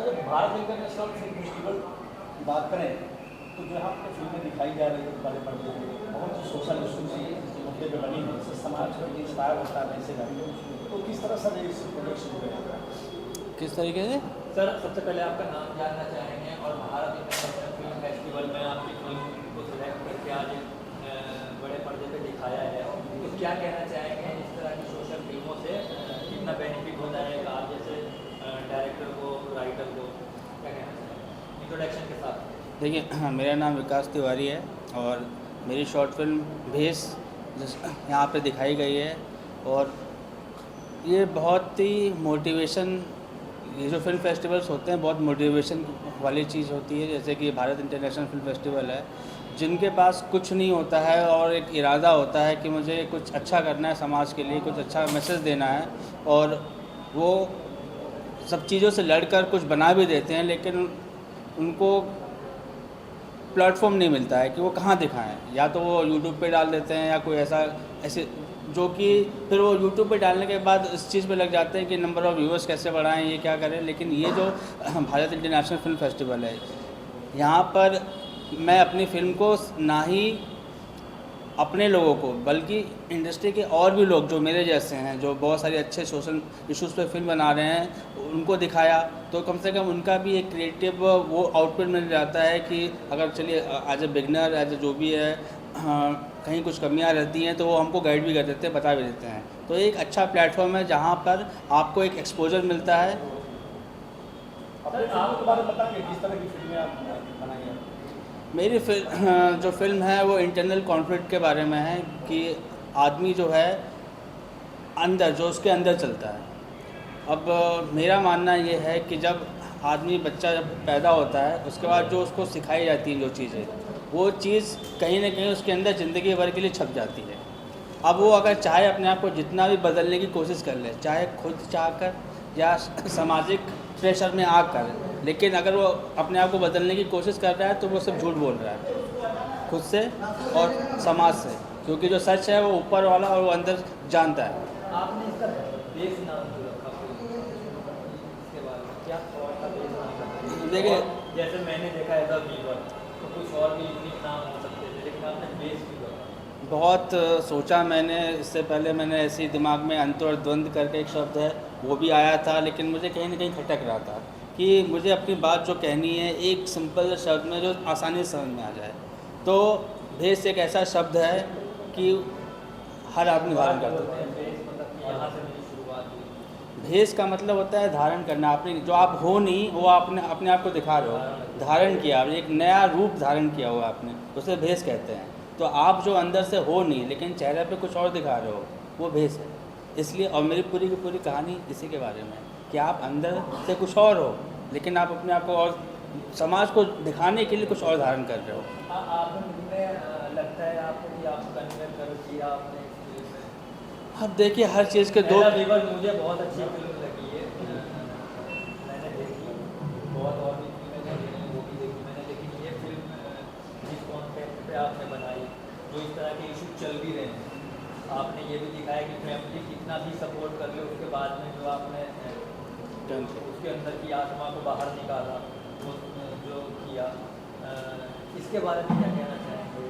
Sir, Bharat international film festival की बात करें तो जो यहाँ पे फिल्में दिखाई जा रही है बड़े पर्दे पे, बहुत सी सोशल इशूज मुद्दे पे बनी है, इससे समाज को इंस्पायर होता है ऐसे गाने। तो किस तरह सर इस प्रोजेक्ट शुरू हुआ? किस तरीके से? सर, सबसे पहले आपका नाम जानना चाहेंगे और भारत इंटरनेशनल फिल्म फेस्टिवल में आपकी फिल्म को सिलेक्ट करके आज बड़े पर्दे पे दिखाया है, तो क्या कहना चाहेंगे इस तरह की सोशल फिल्मों से कितना बेनिफिट होता है आप जैसे डायरेक्टर को, राइटर को, क्या कहना चाहेंगे इंट्रोडक्शन के साथ? देखिए, मेरा नाम विकास तिवारी है और मेरी शॉर्ट फिल्म भेस यहाँ पे दिखाई गई है। और ये बहुत ही मोटिवेशन, ये जो फिल्म फेस्टिवल्स होते हैं बहुत मोटिवेशन वाली चीज़ होती है। जैसे कि भारत इंटरनेशनल फिल्म फेस्टिवल है, जिनके पास कुछ नहीं होता है और एक इरादा होता है कि मुझे कुछ अच्छा करना है, समाज के लिए कुछ अच्छा मैसेज देना है, और वो सब चीज़ों से लड़कर कुछ बना भी देते हैं, लेकिन उनको प्लेटफॉर्म नहीं मिलता है कि वो कहाँ दिखाएं। या तो वो यूट्यूब पे डाल देते हैं या कोई ऐसे जो कि फिर वो यूट्यूब पे डालने के बाद इस चीज़ पे लग जाते हैं कि नंबर ऑफ़ व्यूअर्स कैसे बढ़ाएं, ये क्या करें। लेकिन ये जो भारत इंटरनेशनल फिल्म फेस्टिवल है, यहाँ पर मैं अपनी फ़िल्म को ना ही अपने लोगों को बल्कि इंडस्ट्री के और भी लोग जो मेरे जैसे हैं, जो बहुत सारे अच्छे सोशल इश्यूज़ पे फिल्म बना रहे हैं, उनको दिखाया, तो कम से कम उनका भी एक क्रिएटिव वो आउटपुट मिल जाता है कि अगर चलिए as a beginner, as a जो भी है, कहीं कुछ कमियां रहती हैं तो वो हमको गाइड भी कर देते हैं, बता भी देते हैं। तो एक अच्छा प्लेटफॉर्म है जहाँ पर आपको एक एक्सपोजर मिलता है। अपने फिल्मों के बारे में बताएंगे, किस तरह की फिल्में आप बनाई हैं? मेरी जो फिल्म है वो इंटरनल कॉन्फ्लिक्ट के बारे में है कि आदमी जो है अंदर, जो उसके अंदर चलता है। अब मेरा मानना ये है कि जब आदमी बच्चा जब पैदा होता है, उसके बाद जो उसको सिखाई जाती है जो चीज़ें, वो चीज़ कहीं ना कहीं उसके अंदर ज़िंदगी भर के लिए छप जाती है। अब वो अगर चाहे अपने आप को जितना भी बदलने की कोशिश कर ले, चाहे खुद चाहकर या सामाजिक प्रेशर में आकर, लेकिन अगर वो अपने आप को बदलने की कोशिश कर रहा है तो वो सब झूठ बोल रहा है खुद से और समाज से, क्योंकि जो सच है वो ऊपर वाला और वो अंदर जानता है। आपने इसका बेस नाम जो रखा इसके बारे में क्या थॉट था बेस नाम रखा? देखिए, जैसे मैंने देखा है द वीवर, तो कुछ और भी यूनिक नाम हो सकते थे, लेकिन आपने बेस क्यों रखा? बहुत सोचा मैंने, इससे पहले मैंने ऐसे ही दिमाग में अंतर और द्वंद्व करके एक शब्द है वो भी आया था, लेकिन मुझे कहीं ना कहीं खटक रहा था कि मुझे अपनी बात जो कहनी है एक सिंपल शब्द में जो आसानी से समझ में आ जाए। तो भेष एक ऐसा शब्द है कि हर आदमी धारण करता है। बेस मतलब कि यहाँ से मेरी शुरुआत हुई। भेष का मतलब होता है धारण करना। आपने जो आप हो नहीं, वो आपने अपने आप को दिखा रहे हो, धारण किया, एक नया रूप धारण किया हुआ आपने, उसे भेष कहते हैं। तो आप जो अंदर से हो नहीं लेकिन चेहरे पे कुछ और दिखा रहे हो, वो भेष है। इसलिए, और मेरी पूरी की पूरी कहानी इसी के बारे में है कि आप अंदर से कुछ और हो, लेकिन आप अपने आप को और समाज को दिखाने के लिए कुछ और धारण कर रहे हो। आपने लगता है आपको कि आप कन्वे कर दिया आपने इस फिल्म में? अब देखिए, हर चीज़ के दो। वीवर मुझे बहुत अच्छी फिल्म लगी है, मैंने देखी, बहुत और भी फिल्में देखी, वो भी देखी मैंने, लेकिन ये फिल्म जिस कॉन्टेक्ट पे आपने बनाई, जो इस तरह के इशू चल भी रहे हैं, आपने ये भी दिखाया कि फैमिली कितना भी सपोर्ट कर ले, उसके बाद में जो आपने उसके अंदर की आत्मा को बाहर निकाला, वो जो किया, इसके बारे में क्या कहना चाहेंगे?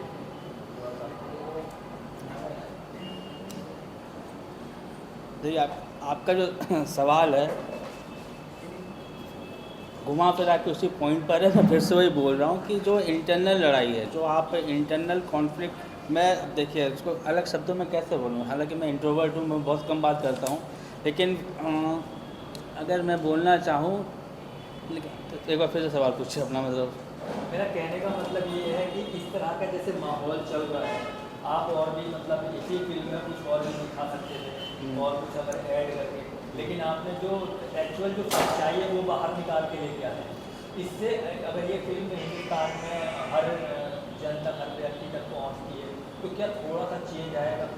देखिए, आपका जो सवाल है घुमा फिरा के उसी पॉइंट पर है। मैं फिर से वही बोल रहा हूँ कि जो इंटरनल लड़ाई है, जो आप इंटरनल कॉन्फ्लिक्ट, मैं देखिए उसको अलग शब्दों में कैसे बोलूँ, हालांकि मैं इंट्रोवर्ट हूँ, मैं बहुत कम बात करता हूँ, लेकिन अगर मैं बोलना चाहूँ, लेकिन तो एक बार फिर से सवाल पूछिए अपना। मतलब मेरा कहने का मतलब ये है कि इस तरह का जैसे माहौल चल रहा है, आप और भी मतलब इसी फिल्म में कुछ और भी दिखा सकते थे और कुछ अगर ऐड करके, लेकिन आपने जो एक्चुअल जो सच्चाई है वो बाहर निकाल के लेके आए हैं। इससे अगर ये फिल्म हिंदुस्तान में हर जन तक, हर व्यक्ति तक पहुँचती है, तो क्या थोड़ा सा चेंज आएगा?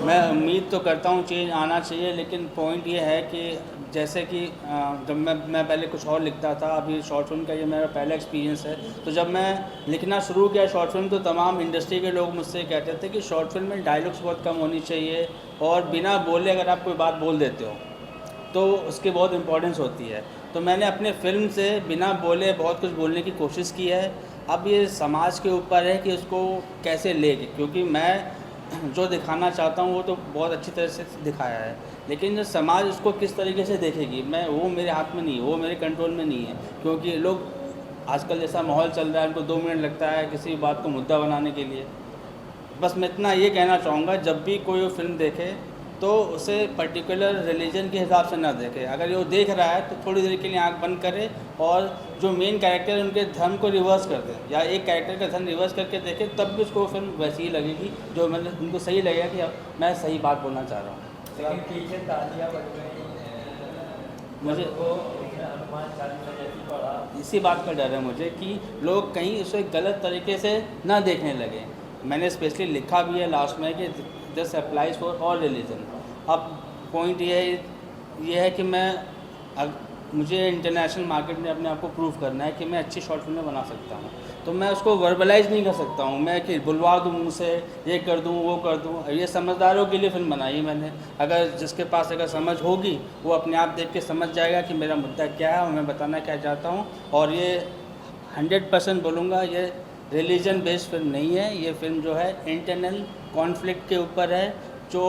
मैं उम्मीद तो करता हूँ चेंज आना चाहिए, लेकिन पॉइंट ये है कि जैसे कि जब मैं पहले कुछ और लिखता था, अभी शॉर्ट फिल्म का ये मेरा पहला एक्सपीरियंस है, तो जब मैं लिखना शुरू किया शॉर्ट फिल्म, तो तमाम इंडस्ट्री के लोग मुझसे कहते थे कि शॉर्ट फिल्म में डायलॉग्स बहुत कम होनी चाहिए और बिना बोले अगर आप कोई बात बोल देते हो तो उसकी बहुत इम्पोर्टेंस होती है। तो मैंने अपने फ़िल्म से बिना बोले बहुत कुछ बोलने की कोशिश की है। अब ये समाज के ऊपर है कि उसको कैसे लेके, क्योंकि मैं जो दिखाना चाहता हूँ वो तो बहुत अच्छी तरह से दिखाया है, लेकिन जो समाज उसको किस तरीके से देखेगी मैं वो मेरे हाथ में नहीं है, वो मेरे कंट्रोल में नहीं है। क्योंकि लोग आजकल जैसा माहौल चल रहा है, उनको 2 मिनट लगता है किसी भी बात को मुद्दा बनाने के लिए। बस मैं इतना ये कहना चाहूँगा, जब भी कोई वो फिल्म देखे तो उसे पर्टिकुलर रिलीजन के हिसाब से ना देखे। अगर वो देख रहा है तो थोड़ी देर के लिए आंख बंद करे और जो मेन कैरेक्टर है उनके धर्म को रिवर्स कर दे, या एक कैरेक्टर का धर्म रिवर्स करके देखे, तब भी उसको वो फिल्म वैसी ही लगेगी जो मतलब उनको सही लगेगा कि अब मैं सही बात बोलना चाह रहा हूँ। लेकिन पीछे तालियां बज गई, मुझे वो हनुमान चालीसा जैसी पढ़ा। इसी बात का डर है मुझे कि लोग कहीं उसे गलत तरीके से ना देखने लगे। मैंने स्पेशली लिखा भी है लास्ट में कि this applies for all religion. अब पॉइंट ये है कि मुझे इंटरनेशनल मार्केट में अपने आप को प्रूव करना है कि मैं अच्छी शॉर्ट फिल्में बना सकता हूँ, तो मैं उसको वर्बलाइज नहीं कर सकता हूँ। मैं कि बुलवा दूँ मुँह से, ये कर दूँ वो कर दूँ। ये समझदारों के लिए फिल्म बनाई है मैंने। अगर जिसके पास अगर समझ होगी वो अपने आप देख के समझ जाएगा कि मेरा मुद्दा क्या है और मैं बताना क्या चाहता हूँ। और ये 100% बोलूँगा, ये रिलीजन बेस्ड फिल्म नहीं है। ये फिल्म जो है इंटरनल कॉन्फ्लिक्ट के ऊपर है। जो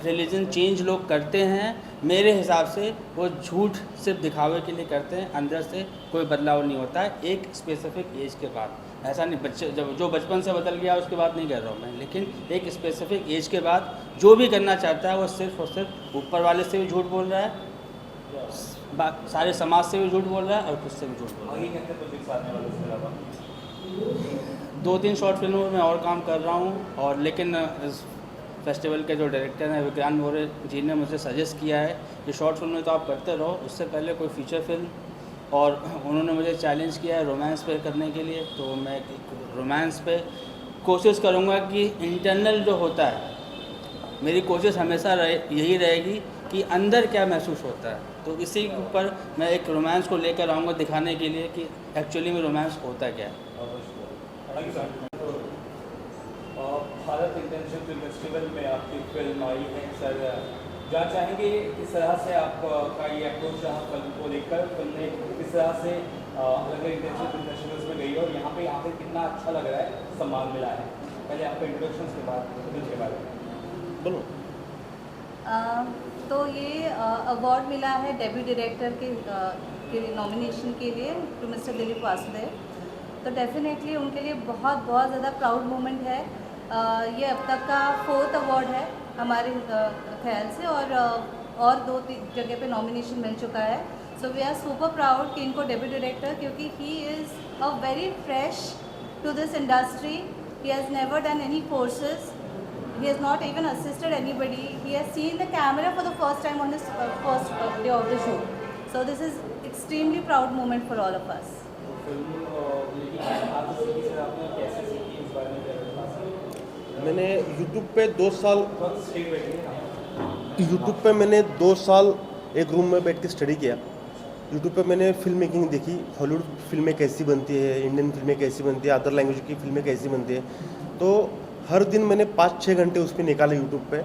रिलीजन चेंज लोग करते हैं मेरे हिसाब से वो झूठ सिर्फ दिखावे के लिए करते हैं, अंदर से कोई बदलाव नहीं होता है एक स्पेसिफिक एज के बाद। ऐसा नहीं बच्चे जो बचपन से बदल गया उसके बाद नहीं कर रहा हूँ मैं, लेकिन एक स्पेसिफिक एज के बाद जो भी करना चाहता है वो सिर्फ और सिर्फ ऊपर वाले से भी झूठ बोल रहा है, सारे समाज से भी झूठ बोल रहा है और खुद से भी झूठ बोल रहा है। आगे कैसे प्रोजेक्ट्स आने वाले इसके अलावा? 2-3 शॉर्ट फिल्मों में और काम कर रहा हूँ, और लेकिन इस फेस्टिवल के जो डायरेक्टर हैं विक्रांत मोरे जी ने मुझे सजेस्ट किया है कि शॉर्ट फिल्में तो आप करते रहो, उससे पहले कोई फीचर फिल्म, और उन्होंने मुझे चैलेंज किया है रोमांस पे करने के लिए। तो मैं रोमांस पे कोशिश करूँगा कि इंटरनल जो होता है, मेरी कोशिश हमेशा यही रहेगी कि अंदर क्या महसूस होता है। तो इसी के ऊपर मैं एक रोमांस को लेकर आऊँगा दिखाने के लिए कि एक्चुअली में रोमांस होता क्या है। भारत इंटरनेशनल फिल्म फेस्टिवल में आपकी फिल्म आई है सर, जानना चाहेंगे किस तरह से आपका ये अप्रोच रहा फिल्म को लेकर, फिल्म ने किस तरह से अलग अलग इंटरनेशनल फिल्म फेस्टिवल्स में गई और यहाँ पे आकर कितना अच्छा लग रहा है, सम्मान मिला है। पहले आपका इंट्रोडक्शन के बाद फिल्म के बारे में बोलो। तो ये अवार्ड मिला है डेब्यू डायरेक्टर के नॉमिनेशन के लिए टू मिस्टर दिलीप वासुदेव। तो डेफिनेटली उनके लिए बहुत ज़्यादा प्राउड मोमेंट है। ये अब तक का 4th अवार्ड है हमारे ख्याल से, और 2-3 जगह पे नॉमिनेशन मिल चुका है। So we are super proud कि इनको डेब्यू डायरेक्टर, क्योंकि he is a very fresh to this industry. He has never done any courses, he has not even assisted anybody, he has seen the camera for the first time on his first day of the shoot. So this is extremely proud moment for all of us. मैंने YouTube पे 2 साल एक room में बैठ के study किया। YouTube पे मैंने फिल्म मेकिंग देखी, हॉलीवुड फिल्में कैसी बनती है, इंडियन फिल्में कैसी बनती है, अदर लैंग्वेज की फिल्में कैसी बनती है। तो हर दिन मैंने 5-6 घंटे उस पर निकाले यूट्यूब पे,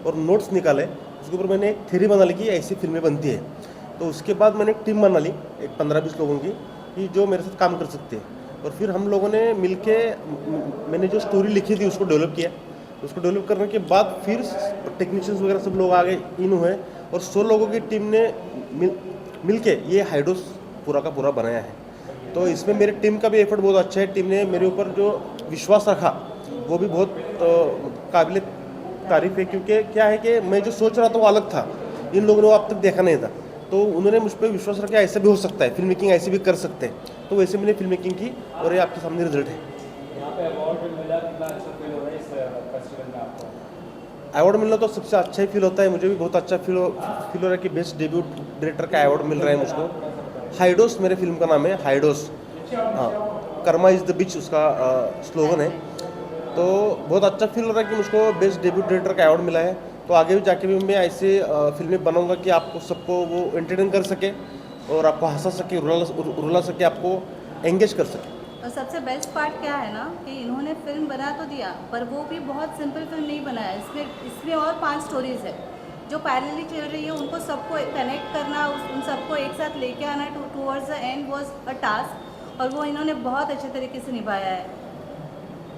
और नोट्स निकाले। उसके ऊपर मैंने एक थ्योरी बना ली कि ऐसी फिल्में बनती है। तो उसके बाद मैंने एक टीम बना ली, एक 15-20 लोगों की, कि जो मेरे साथ काम कर सकते हैं। और फिर हम लोगों ने मिलके मैंने जो स्टोरी लिखी थी उसको डेवलप किया। उसको डेवलप करने के बाद फिर टेक्नीशियंस वगैरह सब लोग आगे इन हुए, और 100 लोगों की टीम ने मिलके ये हाइडोस पूरा का पूरा बनाया है। तो इसमें मेरी टीम का भी एफर्ट बहुत अच्छा है। टीम ने मेरे ऊपर जो विश्वास रखा वो भी बहुत काबिल तारीफ़ है, क्योंकि क्या है कि मैं जो सोच रहा था वो अलग था, इन लोगों ने वो अब तक देखा नहीं था। तो उन्होंने मुझ पर विश्वास रखा, ऐसा भी हो सकता है, फिल्म मेकिंग ऐसे भी कर सकते हैं। तो वैसे मैंने फिल्म मेकिंग की, और ये आपके सामने रिजल्ट है। यहाँ पे अवार्ड मिला, कितना अच्छा फील हो रहा है इस फेस्टिवल में आपको? अवार्ड मिलना तो सबसे अच्छा ही फील होता है। मुझे भी बहुत अच्छा फील हो रहा है कि बेस्ट डेब्यू डायरेक्टर का अवार्ड मिल रहा है मुझको। हाइडोस मेरे फिल्म का नाम है, हाइडोस। हाँ, कर्मा इज़ द बीच उसका स्लोगन है। तो बहुत अच्छा फील हो रहा है कि मुझको बेस्ट डेब्यू डायरेक्टर का अवार्ड मिला है। तो आगे भी जाके भी मैं ऐसे फिल्में बनाऊंगा कि आपको सबको वो एंटरटेन कर सके, और आपको हंसा सके, रुला सके, आपको एंगेज कर सके। और सबसे बेस्ट पार्ट क्या है ना कि इन्होंने फिल्म बना तो दिया, पर वो भी बहुत सिंपल फिल्म नहीं बनाया। इसमें और 5 स्टोरीज़ है। जो पैरेलली चल रही है उनको सबको कनेक्ट करना, उन सबको एक साथ लेके आना towards the end was a task, और वो इन्होंने बहुत अच्छे तरीके से निभाया है।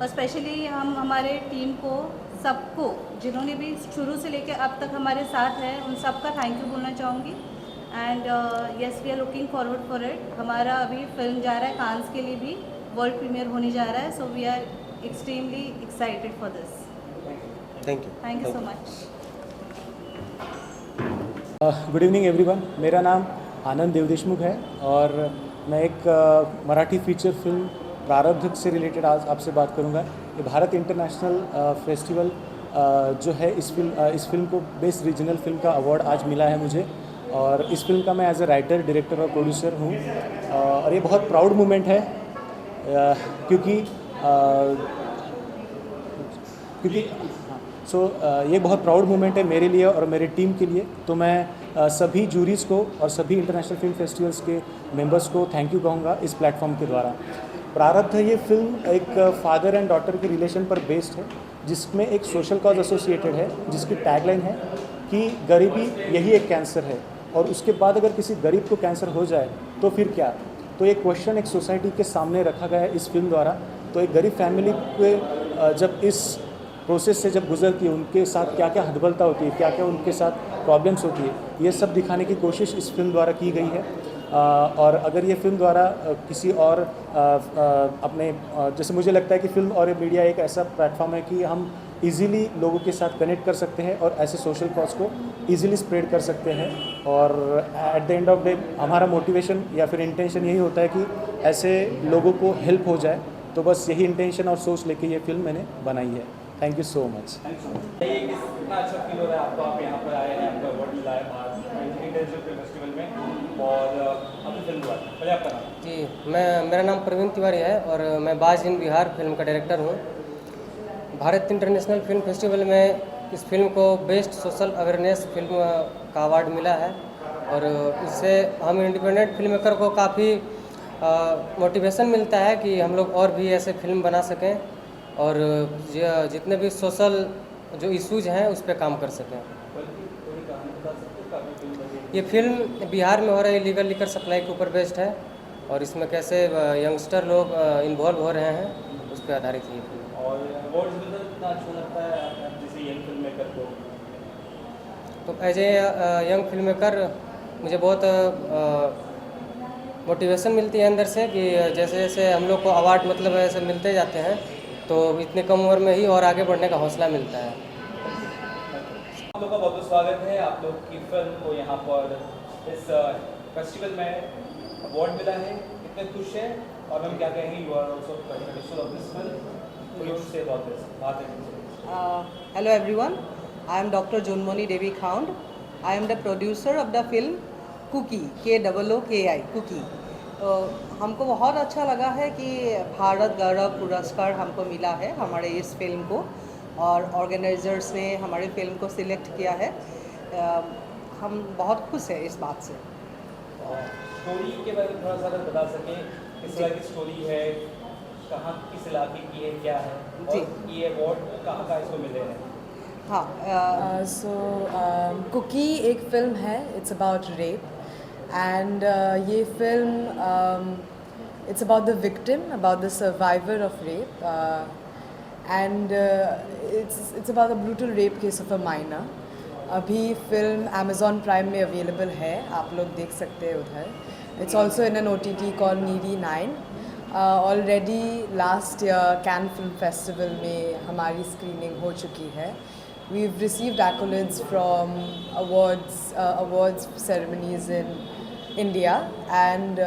और स्पेशली हम हमारे टीम को सबको जिन्होंने भी शुरू से लेकर अब तक हमारे साथ है उन सबका थैंक यू बोलना चाहूँगी। And yes, we are looking forward for it. हमारा अभी फिल्म जा रहा है कांस के लिए भी, वर्ल्ड प्रीमियर होने जा रहा है, so we are extremely excited for this. Thank you so much. Good evening everyone, मेरा नाम आनंद देवदेशमुख है और मैं एक मराठी फीचर फिल्म प्रारब्ध से रिलेटेड आज आपसे बात करूंगा। ये भारत इंटरनेशनल फेस्टिवल जो है इस फिल्म को बेस्ट रीजनल फिल्म का अवार्ड आज मिला है मुझे, और इस फिल्म का मैं एज ए राइटर, डायरेक्टर और प्रोड्यूसर हूँ। और ये बहुत प्राउड मोमेंट है क्योंकि ये बहुत प्राउड मोमेंट है मेरे लिए और मेरे टीम के लिए। तो मैं सभी जूरीज़ को और सभी इंटरनेशनल फिल्म फेस्टिवल्स के मेंबर्स को थैंक यू कहूँगा इस प्लेटफॉर्म के द्वारा। प्रारब्ध ये फिल्म एक फादर एंड डॉटर के रिलेशन पर बेस्ड है, जिसमें एक सोशल कॉज एसोसिएटेड है, जिसकी टैगलाइन है कि गरीबी यही एक कैंसर है, और उसके बाद अगर किसी गरीब को कैंसर हो जाए तो फिर क्या। तो ये क्वेश्चन एक सोसाइटी के सामने रखा गया है इस फिल्म द्वारा। तो एक गरीब फैमिली के जब इस प्रोसेस से जब गुजरती है, उनके साथ क्या क्या हदबलता होती है, क्या क्या उनके साथ प्रॉब्लम्स होती है, ये सब दिखाने की कोशिश इस फिल्म द्वारा की गई है। और अगर ये फिल्म द्वारा किसी और अपने जैसे मुझे लगता है कि फिल्म और मीडिया एक ऐसा प्लेटफॉर्म है कि हम इजीली लोगों के साथ कनेक्ट कर सकते हैं और ऐसे सोशल कॉज को इजीली स्प्रेड कर सकते हैं। और at the end of day हमारा मोटिवेशन या फिर इंटेंशन यही होता है कि ऐसे लोगों को हेल्प हो जाए। तो बस यही इंटेंशन और सोच लेके ये फिल्म मैंने बनाई है। Thank you so much. कितना अच्छा फील हो रहा है आपको, आप यहाँ पर आए हैं, आपका अवार्ड मिला है भारत इंटरनेशनल फिल्म फेस्टिवल में, और आपकी फिल्म हुआ पहले आपका नाम? जी, मेरा नाम प्रवीण तिवारी है और मैं बाज इन बिहार फिल्म का डायरेक्टर हूँ। भारत इंटरनेशनल फिल्म फेस्टिवल में इस फिल्म को बेस्ट सोशल अवेयरनेस फिल्म का अवार्ड मिला है, और इससे हम इंडिपेंडेंट फिल्म मेकर को काफ़ी मोटिवेशन मिलता है कि हम लोग और भी ऐसे फिल्म बना सकें और जितने भी सोशल जो इश्यूज हैं उस पर काम कर सकें। ये फिल्म बिहार में हो रही लीगल लिकर सप्लाई के ऊपर बेस्ड है, और इसमें कैसे यंगस्टर लोग इन्वॉल्व हो रहे हैं उस पर आधारित है ये फिल्म। और अवार्ड मिलना कितना अच्छा लगता है आप जैसे यंग फिल्म मेकर को? तो as a young film maker मुझे बहुत मोटिवेशन मिलती है अंदर से कि जैसे जैसे हम लोग को अवार्ड मतलब ऐसे मिलते जाते हैं तो इतनी कम उम्र में ही और आगे बढ़ने का हौसला मिलता है। आप लोग का बहुत बहुत स्वागत है। आप लोग की फिल्म को यहाँ पर इस फेस्टिवल में अवार्ड मिला है, कितने खुश है, और हम क्या कहेंगे, you are also producer of this film, you say about this बात है। Hello everyone, I am Dr. Junmoni Devi Khound. I am the producer of the film Cookie, KOOKI, Cookie. तो हमको बहुत अच्छा लगा है कि भारत गौरव पुरस्कार हमको मिला है हमारे इस फिल्म को, और ऑर्गेनाइजर्स ने हमारी फिल्म को सिलेक्ट किया है। हम बहुत खुश हैं इस बात से। स्टोरी के बारे में थोड़ा सा अगर बता सकें, किस तरह की स्टोरी है, कहाँ किस इलाके की है, क्या है, और ये अवार्ड कहाँ का इसको मिले हैं? हाँ, कुकी एक फिल्म है, इट्स अबाउट रेप, एंड ये film it's about the victim, about the survivor of rape, and it's about a brutal rape case of a minor. अभी फिल्म अमेज़ॉन प्राइम में अवेलेबल है, आप लोग देख सकते हैं उधर। It's also in an OTT called needy 9। Already last year can film festival में हमारी स्क्रीनिंग हो चुकी है। We've received accolades from awards ceremonies in India and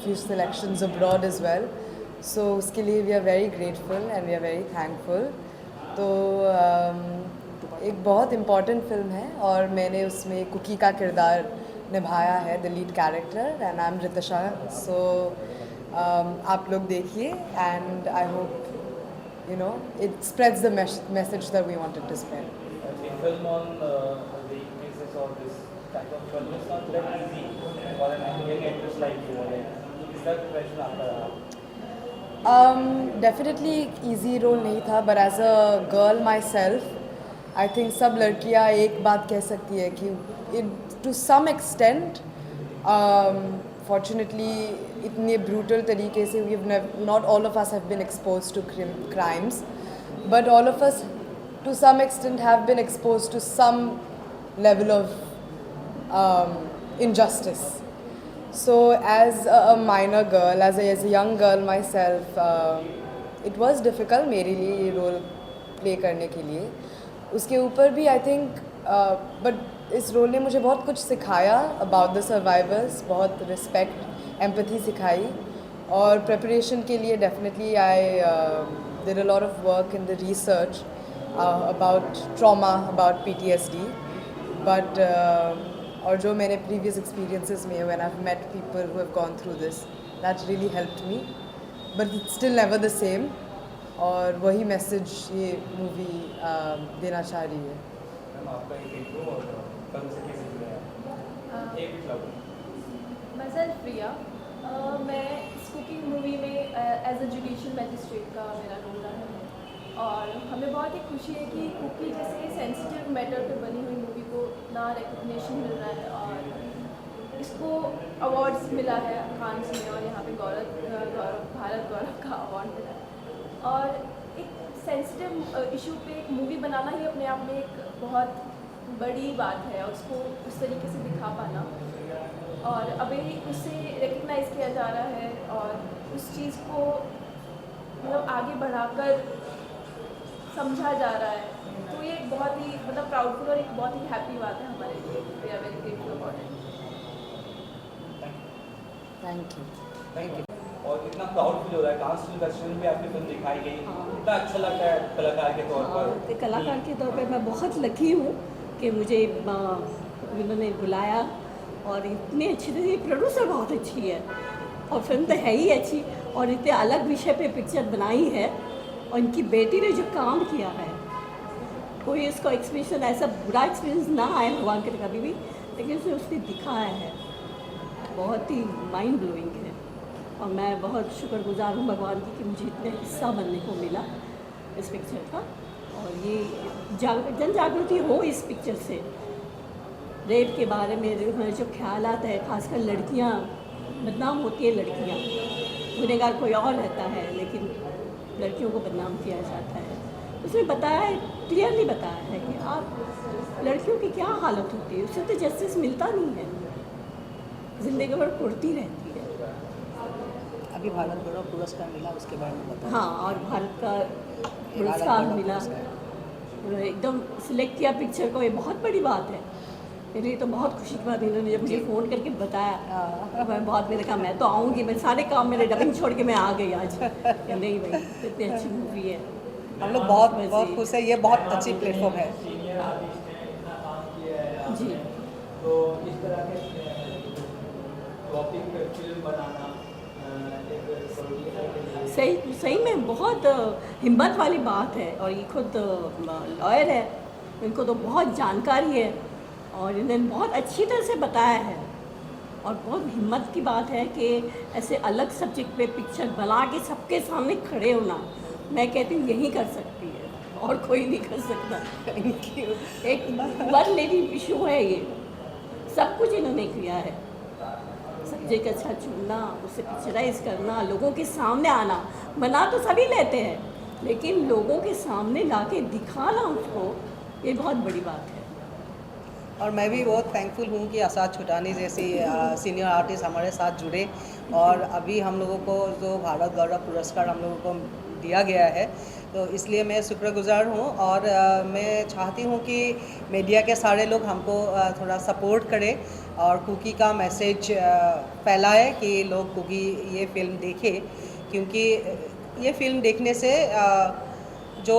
few selections abroad as well. So उसके लिए we are very grateful and we are very thankful. तो एक बहुत important film है और मैंने उसमें कुकी का किरदार निभाया है, the lead character, and I'm Ritasha. So आप लोग देखिए and I hope you know it spreads the message that we wanted to spread. A film on the cases of this type of film is not that easy for an young actress like you. Is that the question after? Definitely easy role नहीं था, but as a girl myself, I think सब लड़कियां एक बात कह सकती है कि टू सम एक्सटेंट फॉर्चुनेटली इतने ब्रूटल तरीके से we not all of us have been expose to crimes, but all of us to some extent have been expose to some level of injustice. So as a minor girl, as a young girl myself, it was difficult मेरे लिए ये role play करने के लिए. उसके ऊपर भी I think but इस रोल ने मुझे बहुत कुछ सिखाया अबाउट द सर्वाइवर्स, बहुत रिस्पेक्ट, एम्पैथी सिखाई. और प्रिपरेशन के लिए definitely I did a lot of work in the research about trauma, about PTSD. But और जो मैंने प्रीवियस एक्सपीरियंसेस में when I have met people who have gone through this, that really helped me, but it's still never the same. और वही message ये movie देना चाह रही है. मैं प्रिया, मैं इस कुकिंग मूवी में एज अ जुडिशियल मैजिस्ट्रेट का मेरा रोल रहा है. और हमें बहुत ही खुशी है कि कुकी जैसे सेंसिटिव मैटर पे बनी हुई मूवी को ना रिकग्निशन मिल रहा है और इसको अवार्ड्स मिला है कांस में, और यहाँ पे भारत गौरव का अवार्ड मिला है. और एक सेंसिटिव इशू पे एक मूवी बनाना ही अपने आप में एक बहुत बड़ी बात है, और उसको उस तरीके से दिखा पाना, और अभी उसे रिकग्नाइज़ किया जा रहा है और उस चीज़ को मतलब आगे बढ़ाकर समझा जा रहा है. तो ये एक बहुत ही मतलब प्राउडफुल और एक बहुत ही हैप्पी बात है हमारे लिए. We are very grateful about it. Thank you. और कितना प्राउड फील हो रहा है कांस फिल्म फेस्टिवल में आपकी फिल्म दिखाई गई. कितना अच्छा लगता है कलाकार के तौर पर. कलाकार के तौर पर मैं बहुत लकी हूँ कि मुझे उन्होंने बुलाया, और इतने अच्छे थे. प्रोड्यूसर बहुत अच्छी है और फिल्म तो है ही अच्छी, और इतने अलग विषय पे पिक्चर बनाई है. और इनकी बेटी ने जो काम किया है, कोई इसको एक्सपीरियंस ऐसा बुरा एक्सपीरियंस ना आए भगवान के कभी भी, लेकिन उसने दिखाया है बहुत ही माइंड ब्लोइंग है. और मैं बहुत शुक्रगुजार हूँ भगवान की कि मुझे इतने हिस्सा बनने को मिला इस पिक्चर का. और ये जन जागृति हो इस पिक्चर से. रेप के बारे में जो ख्याल आता है, खासकर लड़कियाँ बदनाम होती है, लड़कियाँ, गुनहगार कोई और रहता है लेकिन लड़कियों को बदनाम किया जाता है. उसने बताया है, क्लियरली बताया है कि आप लड़कियों की क्या हालत होती है. उससे तो जस्टिस मिलता नहीं है, जिंदगी भर कुड़ती रहती है. अभी भारत गौरव पुरस्कार मिला, उसके बारे में बताया. हाँ, और भारत का पुरस्कार मिला, एकदम सिलेक्ट किया पिक्चर को. ये बहुत बड़ी बात है मेरे लिए. तो बहुत खुशी की बात. इन्होंने जब मुझे फ़ोन करके बताया, मैं बहुत, मैंने कहा मैं तो आऊँगी. मैं सारे काम मेरे डबिंग छोड़ के मैं आ गई आज. नहीं भाई, इतनी अच्छी मूवी है. हम लोग बहुत खुश है. ये बहुत अच्छी प्लेटफॉर्म है. जी. तो इस तरह के टॉपिक पे फिल्म बनाना सही में बहुत हिम्मत वाली बात है. और ये खुद लॉयर है, इनको तो बहुत जानकारी है और इन्होंने बहुत अच्छी तरह से बताया है. और बहुत हिम्मत की बात है कि ऐसे अलग सब्जेक्ट पे पिक्चर बना के सबके सामने खड़े होना, मैं कहती हूँ यही कर सकती है और कोई नहीं कर सकता. एक वन लेडी इशू है ये. सब कुछ इन्होंने किया है. सब्जेक्ट अच्छा चुनना, उसे पिक्चराइज करना, लोगों के सामने आना. बना तो सभी लेते हैं, लेकिन लोगों के सामने ला के दिखाना उसको, ये बहुत बड़ी बात है. और मैं भी बहुत थैंकफुल हूँ कि आसाद छुटानी जैसी सीनियर आर्टिस्ट हमारे साथ जुड़े. और अभी हम लोगों को जो भारत गौरव पुरस्कार हम लोगों को दिया गया है, तो इसलिए मैं शुक्रगुजार हूँ. और मैं चाहती हूँ कि मीडिया के सारे लोग हमको थोड़ा सपोर्ट करें और कुकी का मैसेज फैलाए कि लोग कुकी ये फिल्म देखें. क्योंकि ये फिल्म देखने से जो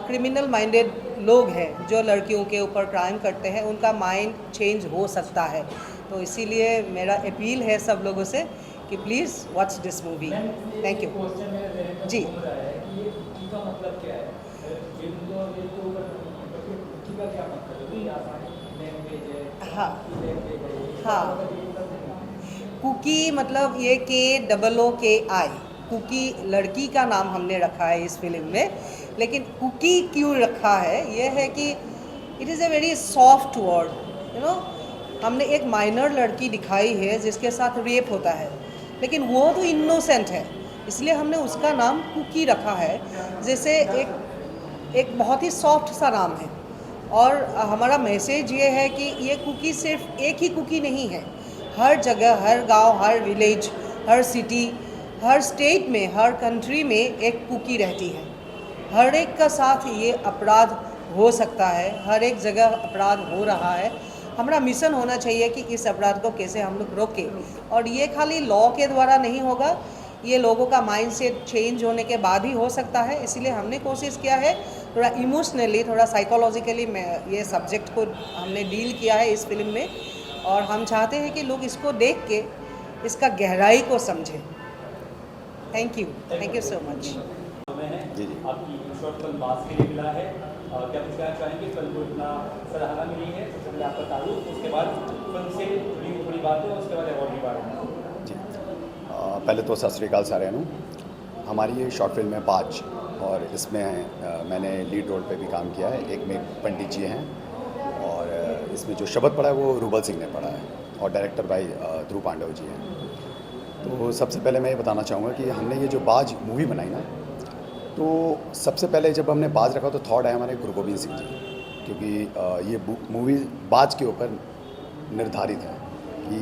क्रिमिनल माइंडेड लोग हैं, जो लड़कियों के ऊपर क्राइम करते हैं, उनका माइंड चेंज हो सकता है. तो इसीलिए मेरा अपील है सब लोगों से कि please watch this movie. Thank you. जी. मतलब क्या है? हाँ हाँ, कुकी मतलब ये KOOKI, कुकी लड़की का नाम हमने रखा है इस फिल्म में. लेकिन कुकी क्यों रखा है, ये है कि it is a very soft word, you know. हमने एक माइनर लड़की दिखाई है जिसके साथ रेप होता है, लेकिन वो तो इनोसेंट है, इसलिए हमने उसका नाम कुकी रखा है, जैसे एक बहुत ही सॉफ्ट सा नाम है। और हमारा मैसेज ये है कि ये कुकी सिर्फ एक ही कुकी नहीं है, हर जगह, हर गांव, हर विलेज, हर सिटी, हर स्टेट में, हर कंट्री में एक कुकी रहती है। हर एक का साथ ये अपराध हो सकता है, हर एक जगह अपराध हो रहा है। हमारा मिशन होना चाहिए कि इस अपराध को कैसे हम लोग रोकें, और ये खाली लॉ के द्वारा नहीं होगा, ये लोगों का माइंड सेट चेंज होने के बाद ही हो सकता है। इसलिए हमने कोशिश किया है थोड़ा इमोशनली, थोड़ा साइकोलॉजिकली ये सब्जेक्ट को हमने डील किया है इस फिल्म में, और हम चाहते हैं कि लोग इसको देख के इसका गहराई को समझें। Thank you so much. आपकी शॉर्ट फिल्म बास के लिए मिला है, क्या कुछ कहना चाहेंगे? फिल्म को इतना सराहना मिली है, सबसे पहले आपका तारुफ, उसके बाद फिल्म से जुड़ी हुई थोड़ी बातें, उसके बाद अवार्ड के बारे में। जी, पहले तो सत श्री अकाल सारे नू। हमारी ये शॉर्ट फिल्म है बाज, और इसमें मैंने लीड रोल पे भी काम किया है। एक में पंडित जी हैं, और इसमें जो शब्द पढ़ा है वो रूबल सिंह ने पढ़ा है, और डायरेक्टर भाई ध्रुव पांडव जी हैं। तो सबसे पहले मैं ये बताना चाहूँगा कि हमने ये जो बाज मूवी बनाई ना, तो सबसे पहले जब हमने बाज रखा तो थॉट है हमारे गुरु गोविंद सिंह जी, क्योंकि ये मूवी बाज के ऊपर निर्धारित है कि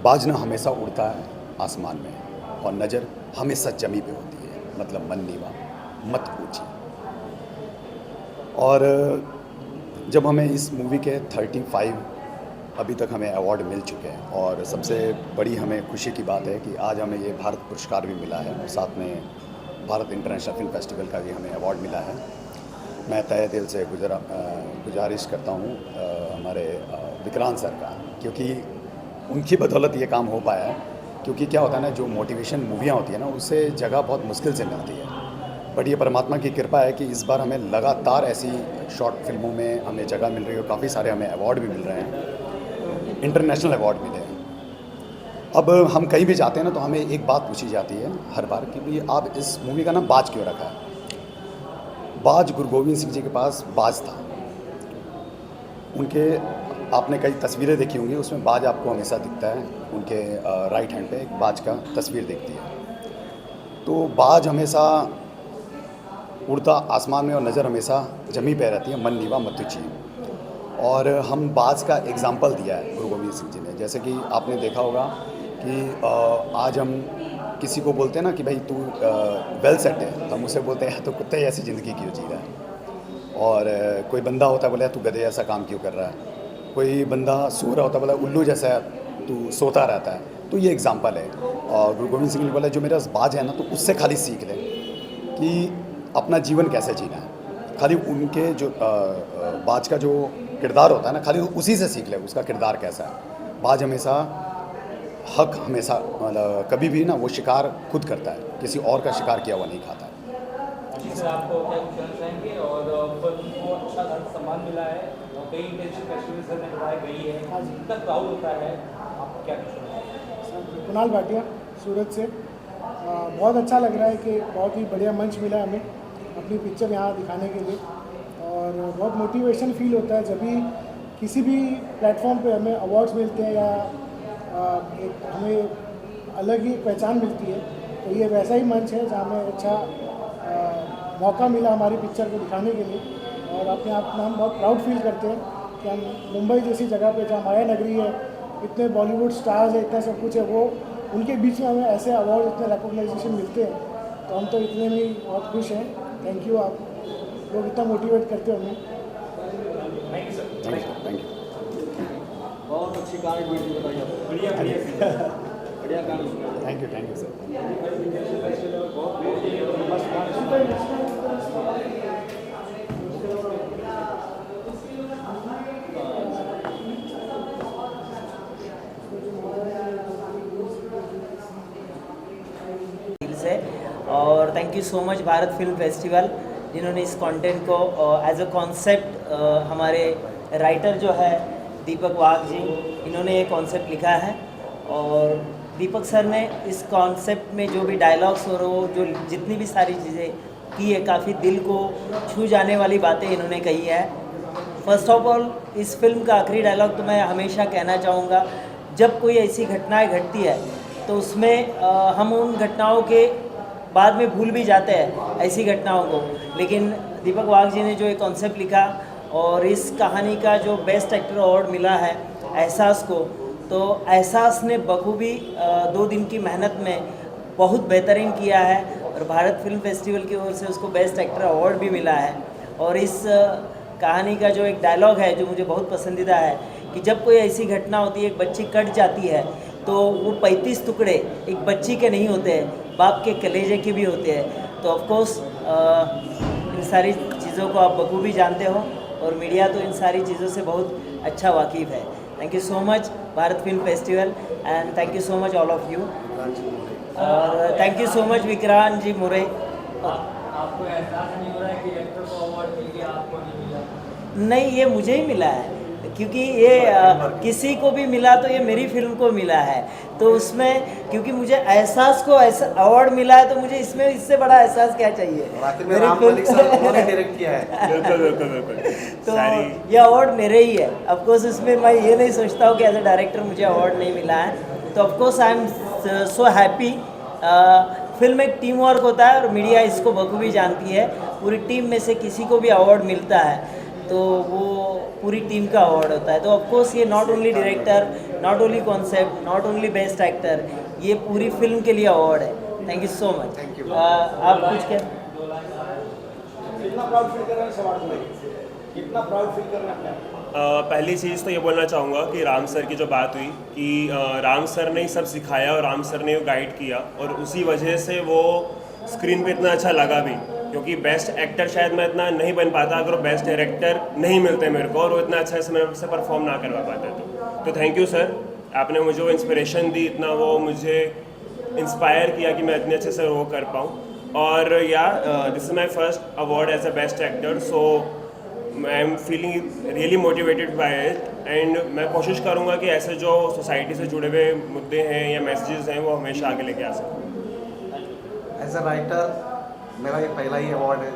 बाज ना हमेशा उड़ता है आसमान में, और नज़र हमेशा जमी पे होती है, मतलब मन नीवा मत ऊंची। और जब हमें इस मूवी के 35 अभी तक हमें अवार्ड मिल चुके हैं, और सबसे बड़ी हमें खुशी की बात है कि आज हमें ये भारत पुरस्कार भी मिला है, और साथ में भारत इंटरनेशनल फिल्म फेस्टिवल का भी हमें अवार्ड मिला है। मैं तहे दिल से गुजारिश करता हूँ हमारे विक्रांत सर का, क्योंकि उनकी बदौलत ये काम हो पाया है। क्योंकि क्या होता है ना, जो मोटिवेशन मूवियाँ होती है ना, उससे जगह बहुत मुश्किल से मिलती है, बट ये परमात्मा की कृपा है कि इस बार हमें लगातार ऐसी शॉर्ट फिल्मों में हमें जगह मिल रही है, और काफ़ी सारे हमें अवार्ड भी मिल रहे हैं, इंटरनेशनल अवार्ड मिले हैं। अब हम कहीं भी जाते हैं ना, तो हमें एक बात पूछी जाती है हर बार कि भाई आप इस मूवी का नाम बाज क्यों रखा है। बाज गुरु गोविंद सिंह जी के पास बाज था, उनके आपने कई तस्वीरें देखी होंगी, उसमें बाज आपको हमेशा दिखता है, उनके राइट हैंड पे एक बाज का तस्वीर दिखती है। तो बाज हमेशा उड़ता आसमान में, और नज़र हमेशा जमी पे रहती है, मन नीवा मत ऊंची। और हम बाज का एग्जाम्पल दिया है गुरु गोविंद सिंह जी ने। जैसे कि आपने देखा होगा कि आज हम किसी को बोलते हैं ना कि भाई तू वेल सेट है, हम उसे बोलते हैं तो कुत्ते ऐसी ज़िंदगी क्यों जी रहा है। और कोई बंदा होता है बोले तू गधे ऐसा काम क्यों कर रहा है। कोई बंदा सो रहा होता है बोला उल्लू जैसा तू सोता रहता है। तो ये एग्जाम्पल है। और गुरु गोविंद सिंह ने बोला जो मेरा बाज है ना, तो उससे खाली सीख ले कि अपना जीवन कैसे जीना है। खाली उनके जो बाज का जो किरदार होता है ना, खाली उसी से सीख ले उसका किरदार कैसा है। बाज हमेशा हक, हमेशा मतलब कभी भी ना वो शिकार खुद करता है, किसी और का शिकार किया हुआ नहीं खाता है। सर आपको क्या कहना चाहेंगे? और फिल्म को अच्छा सम्मान मिला है, और कई इंटरनेशनल फेस्टिवल्स में बताई गई है, कितना प्राउड होता है, आपको क्या कहना है? कुणाल भाटिया सूरत से। बहुत अच्छा लग रहा है कि बहुत ही बढ़िया मंच मिला हमें अपनी पिक्चर यहाँ दिखाने के लिए, और बहुत मोटिवेशन फील होता है जब भी किसी भी प्लेटफॉर्म पे हमें अवार्ड्स मिलते हैं या एक हमें अलग ही पहचान मिलती है। तो ये वैसा ही मंच है जहाँ हमें अच्छा मौका मिला हमारी पिक्चर को दिखाने के लिए, और अपने आप में हम बहुत प्राउड फील करते हैं कि हम मुंबई जैसी जगह पे जहाँ माया नगरी है, इतने बॉलीवुड स्टार्स है, इतना सब कुछ है, वो उनके बीच में हमें ऐसे अवार्ड, इतने रिकॉग्नाइजेशन मिलते हैं, तो हम तो इतने में ही बहुत खुश हैं। थैंक यू, आप लोग इतना मोटिवेट करते हो हमें। Thank you. बहुत अच्छी कहानी बताई आपने, बढ़िया बढ़िया कहानी सुनाई। Thank you sir. और thank you so much Bharat film festival, जिन्होंने इस कंटेंट को एज अ कॉन्सेप्ट, हमारे राइटर जो है दीपक वाघ जी, इन्होंने ये कॉन्सेप्ट लिखा है। और दीपक सर ने इस कॉन्सेप्ट में जो भी डायलॉग्स और वो जो जितनी भी सारी चीज़ें की है, काफ़ी दिल को छू जाने वाली बातें इन्होंने कही है। फर्स्ट ऑफ ऑल इस फिल्म का आखिरी डायलॉग तो मैं हमेशा कहना चाहूँगा, जब कोई ऐसी घटनाएं घटती है तो उसमें हम उन घटनाओं के बाद में भूल भी जाते हैं ऐसी घटनाओं को, लेकिन दीपक वाघ जी ने जो एक कॉन्सेप्ट लिखा और इस कहानी का जो बेस्ट एक्टर अवार्ड मिला है एहसास को, तो एहसास ने बखूबी 2 दिन की मेहनत में बहुत बेहतरीन किया है और भारत फिल्म फेस्टिवल की ओर से उसको बेस्ट एक्टर अवार्ड भी मिला है। और इस कहानी का जो एक डायलॉग है जो मुझे बहुत पसंदीदा है कि जब कोई ऐसी घटना होती है, एक बच्ची कट जाती है, तो वो 35 टुकड़े एक बच्ची के नहीं होते हैं, बाप के कलेजे के भी होते हैं। तो ऑफकोर्स इन सारी चीज़ों को आप बखूबी जानते हो और मीडिया तो इन सारी चीज़ों से बहुत अच्छा वाकिफ़ है। Thank you so much Bharat film festival and thank you so much all of you और thank you so much Vikrant ji More. आपको एहसास नहीं हो रहा है कि एक्टर को अवार्ड मिल गया, आपको नहीं मिला? नहीं, ये मुझे ही मिला है क्योंकि ये किसी को भी मिला तो ये मेरी फिल्म को मिला है। तो उसमें क्योंकि मुझे एहसास को ऐसा अवार्ड मिला है तो मुझे इसमें इससे बड़ा एहसास क्या चाहिए। मेरी फिल्म डायरेक्ट किया है। बिल्कुल। तो ये अवार्ड मेरे ही है। ऑफकोर्स इसमें मैं ये नहीं सोचता हूँ कि एज ए डायरेक्टर मुझे अवार्ड नहीं मिला है। तो of course I am so happy. Film एक टीम वर्क होता है और मीडिया इसको बखूबी जानती है। पूरी टीम में से किसी को भी अवार्ड मिलता है तो वो पूरी टीम का अवार्ड होता है। तो ऑफकोर्स ये not only director, not only concept, not only best actor, ये पूरी फिल्म के लिए अवार्ड है। Thank you so much. Thank you. आप कुछ कह कितना प्राउड फील कर रहे हैं इस अवार्ड को लेकर? कितना प्राउड फील कर रहे हैं? पहली चीज़ तो ये बोलना चाहूँगा कि राम सर की जो बात हुई कि राम सर ने ही सब सिखाया और राम सर ने वो गाइड किया और उसी वजह से वो स्क्रीन पे इतना अच्छा लगा भी, क्योंकि बेस्ट एक्टर शायद मैं इतना नहीं बन पाता अगर वो बेस्ट डायरेक्टर नहीं मिलते मेरे को और वो इतना अच्छा से मेरे से परफॉर्म ना करवा पाते। तो थैंक यू सर, आपने मुझे वो इंस्पिरेशन दी, इतना वो मुझे इंस्पायर किया कि मैं इतने अच्छे से वो कर पाऊँ। और या this is my first award as a best actor, so I am feeling really motivated by it and मैं कोशिश करूँगा कि ऐसे जो सोसाइटी से जुड़े हुए मुद्दे हैं या मैसेजेस हैं वो हमेशा आगे लेके आ सकूँ। एज अ राइटर मेरा ये पहला ही अवार्ड है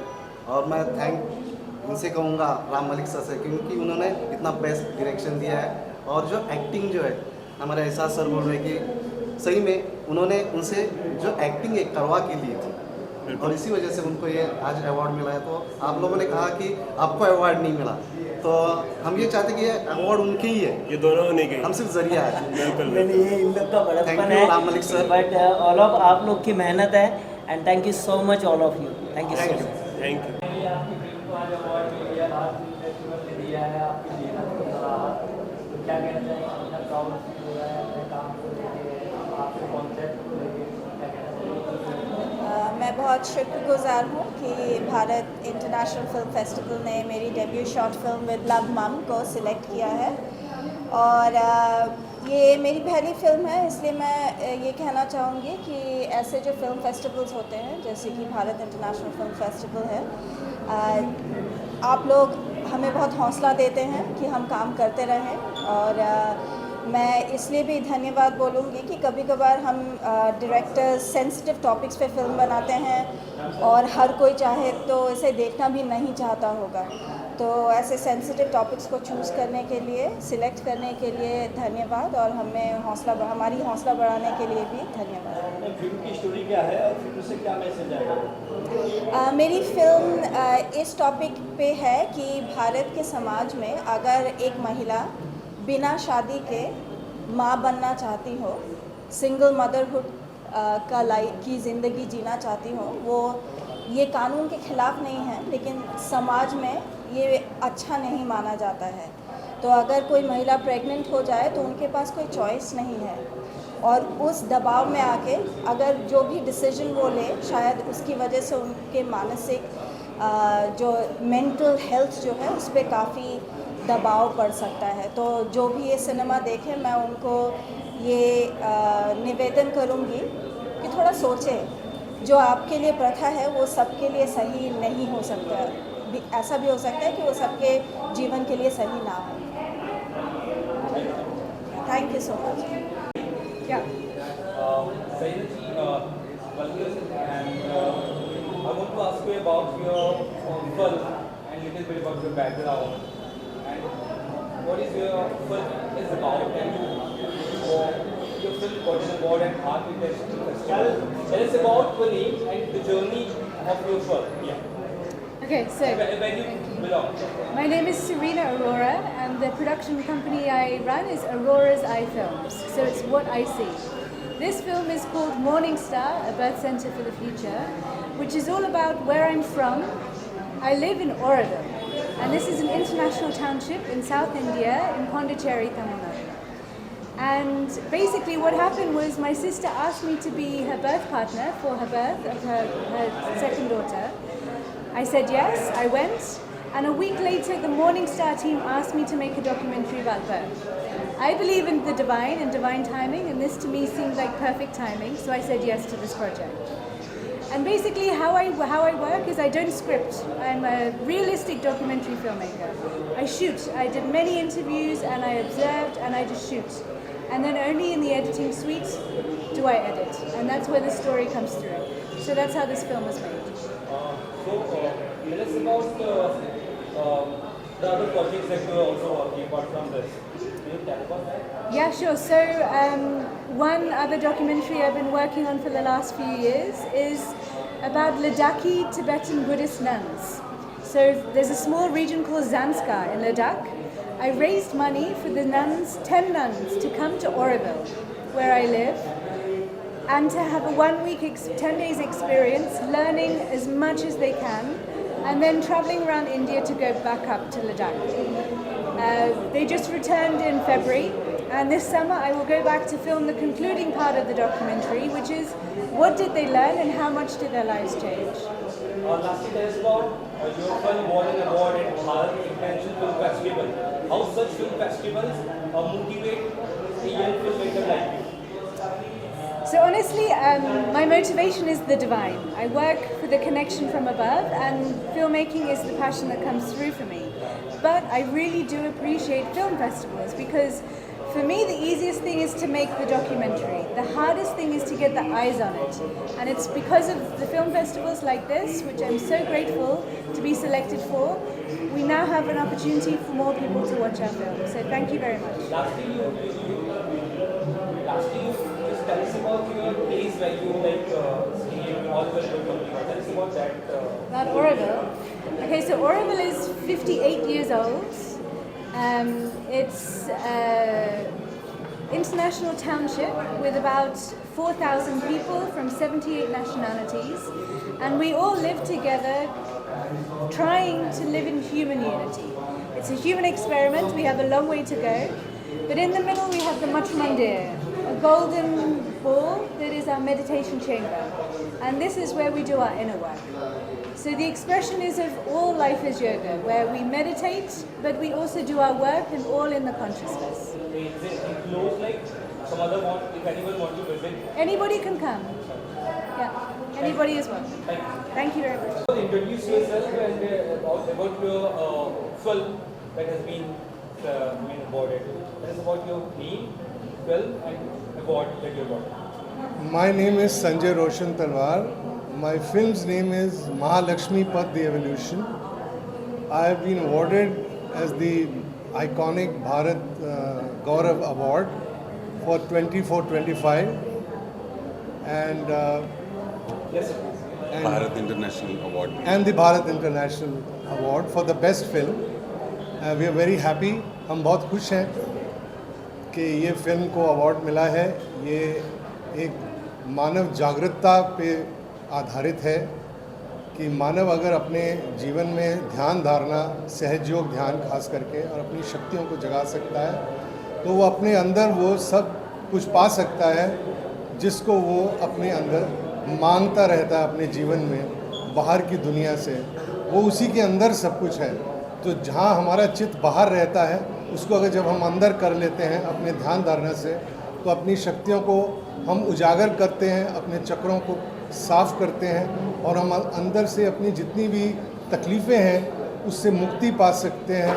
और मैं थैंक इनसे कहूँगा राम मलिक सर से, क्योंकि उन्होंने इतना बेस्ट डायरेक्शन दिया है और जो एक्टिंग जो है हमारे एहसास सर बोल रहे कि सही में उन्होंने उनसे जो एक्टिंग एक करवा के लिए थी और इसी वजह से उनको ये आज अवार्ड मिला है। तो आप लोगों ने कहा कि आपको अवार्ड नहीं मिला, तो हम ये चाहते कि ये अवार्ड उनके ही है, ये दोनों होने के, हम सिर्फ जरिया है। बिल्कुल ये इन लोग का बड़प्पन है Ram Malik sir, but all of आप लोग की मेहनत है and thank you so much all of you. Thank you so much. Thank you. आपकी फिल्म को आज अवार्ड मिल गया, भारत फिल्म फेस्टिवल ने दिया है, आपकी मेहनत को सराहा, तो क्या कहना चाहिए? कितना प्राउड फील हो रहा है अपने काम को लेके, आपके कॉन्सेप्ट को लेके, क्या कहना चाहिए? मैं बहुत शुक्रगुजार हूँ कि भारत इंटरनेशनल फिल्म फेस्टिवल ने मेरी debut short film with love मम को सिलेक्ट किया है और ये मेरी पहली फिल्म है, इसलिए मैं ये कहना चाहूँगी कि ऐसे जो फिल्म फेस्टिवल्स होते हैं जैसे कि भारत इंटरनेशनल फिल्म फेस्टिवल है, आप लोग हमें बहुत हौसला देते हैं कि हम काम करते रहें और मैं इसलिए भी धन्यवाद बोलूँगी कि कभी कभार हम डायरेक्टर्स सेंसिटिव टॉपिक्स पे फिल्म बनाते हैं और हर कोई चाहे तो इसे देखना भी नहीं चाहता होगा, तो ऐसे सेंसिटिव टॉपिक्स को चूज़ करने के लिए, सिलेक्ट करने के लिए धन्यवाद और हमारी हौसला बढ़ाने के लिए भी धन्यवाद। फिल्म की स्टोरी क्या है और फिल्म से क्या मैसेज आएगा? मेरी फिल्म इस टॉपिक पे है कि भारत के समाज में अगर एक महिला बिना शादी के माँ बनना चाहती हो, सिंगल मदरहुड की ज़िंदगी जीना चाहती हो, वो ये कानून के ख़िलाफ़ नहीं है लेकिन समाज में ये अच्छा नहीं माना जाता है। तो अगर कोई महिला प्रेग्नेंट हो जाए तो उनके पास कोई चॉइस नहीं है और उस दबाव में आके अगर जो भी डिसीजन वो ले शायद उसकी वजह से उनके मानसिक जो मेंटल हेल्थ जो है उस पर काफ़ी दबाव पड़ सकता है। तो जो भी ये सिनेमा देखें मैं उनको ये निवेदन करूँगी कि थोड़ा सोचें, जो आपके लिए प्रथा है वो सबके लिए सही नहीं हो सकता, ऐसा भी हो सकता है कि वो सबके जीवन के लिए सही ना हो। Thank you so much. क्या I want to ask you about your film and little bit about your background and what is your film is about and your film got an award at Architects Festival. Tell us about the name and the journey of your film. Yeah. Okay, so Where you belong. my name is Serena Aurora, and the production company I run is Aurora's Eye Films. So it's what I see. This film is called Morning Star, a birth center for the future, which is all about where I'm from. I live in Oroville, and this is an international township in South India, in Pondicherry, Tamil Nadu. And basically what happened was my sister asked me to be her birth partner for her birth of her second daughter. I said yes, I went, and a week later the Morning Star team asked me to make a documentary about birth. I believe in the divine and divine timing, and this to me seemed like perfect timing, so I said yes to this project. And basically how I work is I don't script. I'm a realistic documentary filmmaker. I shoot. I did many interviews and I observed and I just shoot. And then only in the editing suite do I edit. And that's where the story comes through. So that's how this film was made. Tell us about the other projects that you are also working apart from this. Can you tell about that? Yeah, sure. So one other documentary I've been working on for the last few years is about Ladakhi Tibetan Buddhist nuns. So there's a small region called Zanskar in Ladakh. I raised money for the nuns, 10 nuns, to come to Oroville, where I live, and to have a 1 week, 10 days experience, learning as much as they can, and then traveling around India to go back up to Ladakh. They just returned in February, and this summer I will go back to film the concluding part of the documentary, which is what did they learn and how much did their lives change. Lastly, tell us about your film won an award at Bharat International Film Festival. How such film festivals motivate a young filmmaker like you? So honestly, my motivation is the divine. I work for the connection from above, and filmmaking is the passion that comes through for me. But I really do appreciate film festivals because for me the easiest thing is to make the documentary. The hardest thing is to get the eyes on it. And it's because of the film festivals like this, which I'm so grateful to be selected for, we now have an opportunity for more people to watch our film. So thank you very much. Lastly, you just tell us about your place where you stay in Oroville. Tell us about that. About Oroville. Okay, so Oroville is 58 years old. It's an international township with about 4,000 people from 78 nationalities, and we all live together trying to live in human unity. It's a human experiment, we have a long way to go, but in the middle we have the Much Mandir, a golden ball that is our meditation chamber, and this is where we do our inner work. So the expression is of all life is yoga, where we meditate, but we also do our work and all in the consciousness. Is it enclosed like some other if anyone wants to visit? Anybody can come. Yeah, anybody is welcome. Thank you very much. Introduce yourself and about your film that has been awarded. Tell us about your name, film and award that you got. My name is Sanjay Roshan Talwar. My film's name is Mahalakshmi Path The Evolution. I have been awarded as the iconic Bharat Gaurav Award for 24-25 and Bharat International Award and the Bharat International Award for the best film. We are very happy. हम बहुत खुश हैं कि ये film को award मिला है. ये एक मानव जागरूकता पे आधारित है कि मानव अगर अपने जीवन में ध्यान धारणा, सहज-योग ध्यान खास करके और अपनी शक्तियों को जगा सकता है तो वो अपने अंदर वो सब कुछ पा सकता है जिसको वो अपने अंदर मांगता रहता है अपने जीवन में बाहर की दुनिया से. वो उसी के अंदर सब कुछ है. तो जहाँ हमारा चित्त बाहर रहता है उसको अगर जब हम अंदर कर लेते हैं अपने ध्यान धारणा से तो अपनी शक्तियों को हम उजागर करते हैं, अपने चक्रों को साफ करते हैं और हम अंदर से अपनी जितनी भी तकलीफ़ें हैं उससे मुक्ति पा सकते हैं.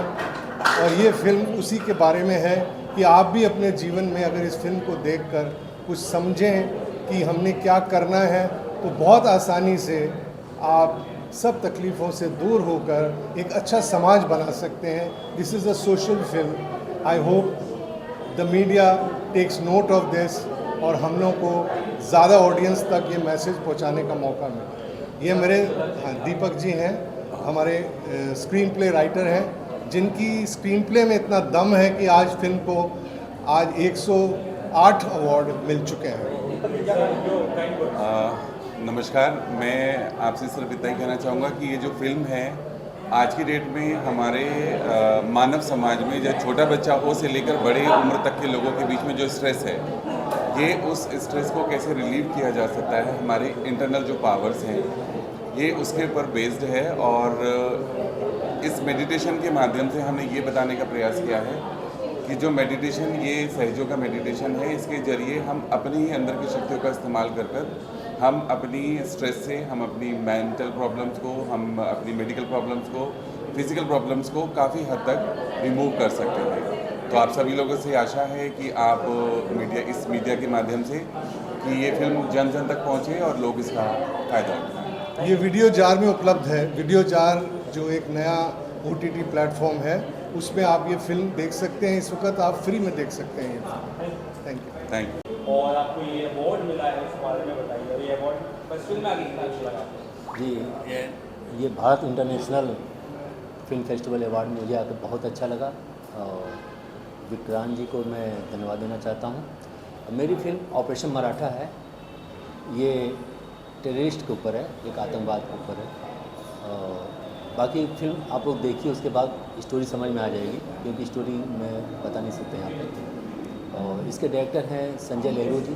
और ये फिल्म उसी के बारे में है कि आप भी अपने जीवन में अगर इस फिल्म को देखकर कुछ समझें कि हमने क्या करना है तो बहुत आसानी से आप सब तकलीफ़ों से दूर होकर एक अच्छा समाज बना सकते हैं। This is a social film. I hope the media takes note of this और हम लोग को ज़्यादा ऑडियंस तक ये मैसेज पहुंचाने का मौका मिले। ये मेरे दीपक जी हैं, हमारे स्क्रीन प्ले राइटर हैं, जिनकी स्क्रीन प्ले में इतना दम है कि आज फिल्म को आज 108 अवार्ड मिल चुके हैं। नमस्कार, मैं आपसे सिर्फ इतना ही कहना चाहूँगा कि ये जो फिल्म है आज की डेट में हमारे मानव समाज में जो छोटा बच्चा हो से लेकर बड़े उम्र तक के लोगों के बीच में जो स्ट्रेस है, ये उस स्ट्रेस को कैसे रिलीव किया जा सकता है, हमारे इंटरनल जो पावर्स हैं ये उसके ऊपर बेस्ड है। और इस मेडिटेशन के माध्यम से हमने ये बताने का प्रयास किया है कि जो मेडिटेशन ये सहयोग का मेडिटेशन है, इसके ज़रिए हम अपनी ही अंदर की शक्तियों का इस्तेमाल कर हम अपनी स्ट्रेस से, हम अपनी मेंटल प्रॉब्लम्स को, हम अपनी मेडिकल प्रॉब्लम्स को, फिज़िकल प्रॉब्लम्स को काफ़ी हद तक रिमूव कर सकते हैं। तो आप सभी लोगों से आशा है कि आप इस मीडिया के माध्यम से कि ये फिल्म जन जन तक पहुँचे और लोग इसका फ़ायदा उठाएं। ये वीडियो जार में उपलब्ध है। वीडियो जार जो एक नया OTT प्लेटफॉर्म है, उसमें आप ये फिल्म देख सकते हैं। इस वक्त आप फ्री में देख सकते हैं ये फिल्म। Thank you. और आपको ये अवार्ड मिला है, उस बारे में बताइए। और ये अवार्ड बस फिल्म में आगे कितना अच्छा लगा? जी, ये Bharat international film festival award में मुझे आकर बहुत अच्छा लगा और विक्रांत जी को मैं धन्यवाद देना चाहता हूँ। मेरी फिल्म ऑपरेशन मराठा है। ये टेररिस्ट के ऊपर है, एक आतंकवाद के ऊपर है। और बाकी फिल्म आप लोग देखिए, उसके बाद स्टोरी समझ में आ जाएगी, क्योंकि स्टोरी में बता नहीं सकते यहाँ पे। और इसके डायरेक्टर हैं संजय लेरू जी,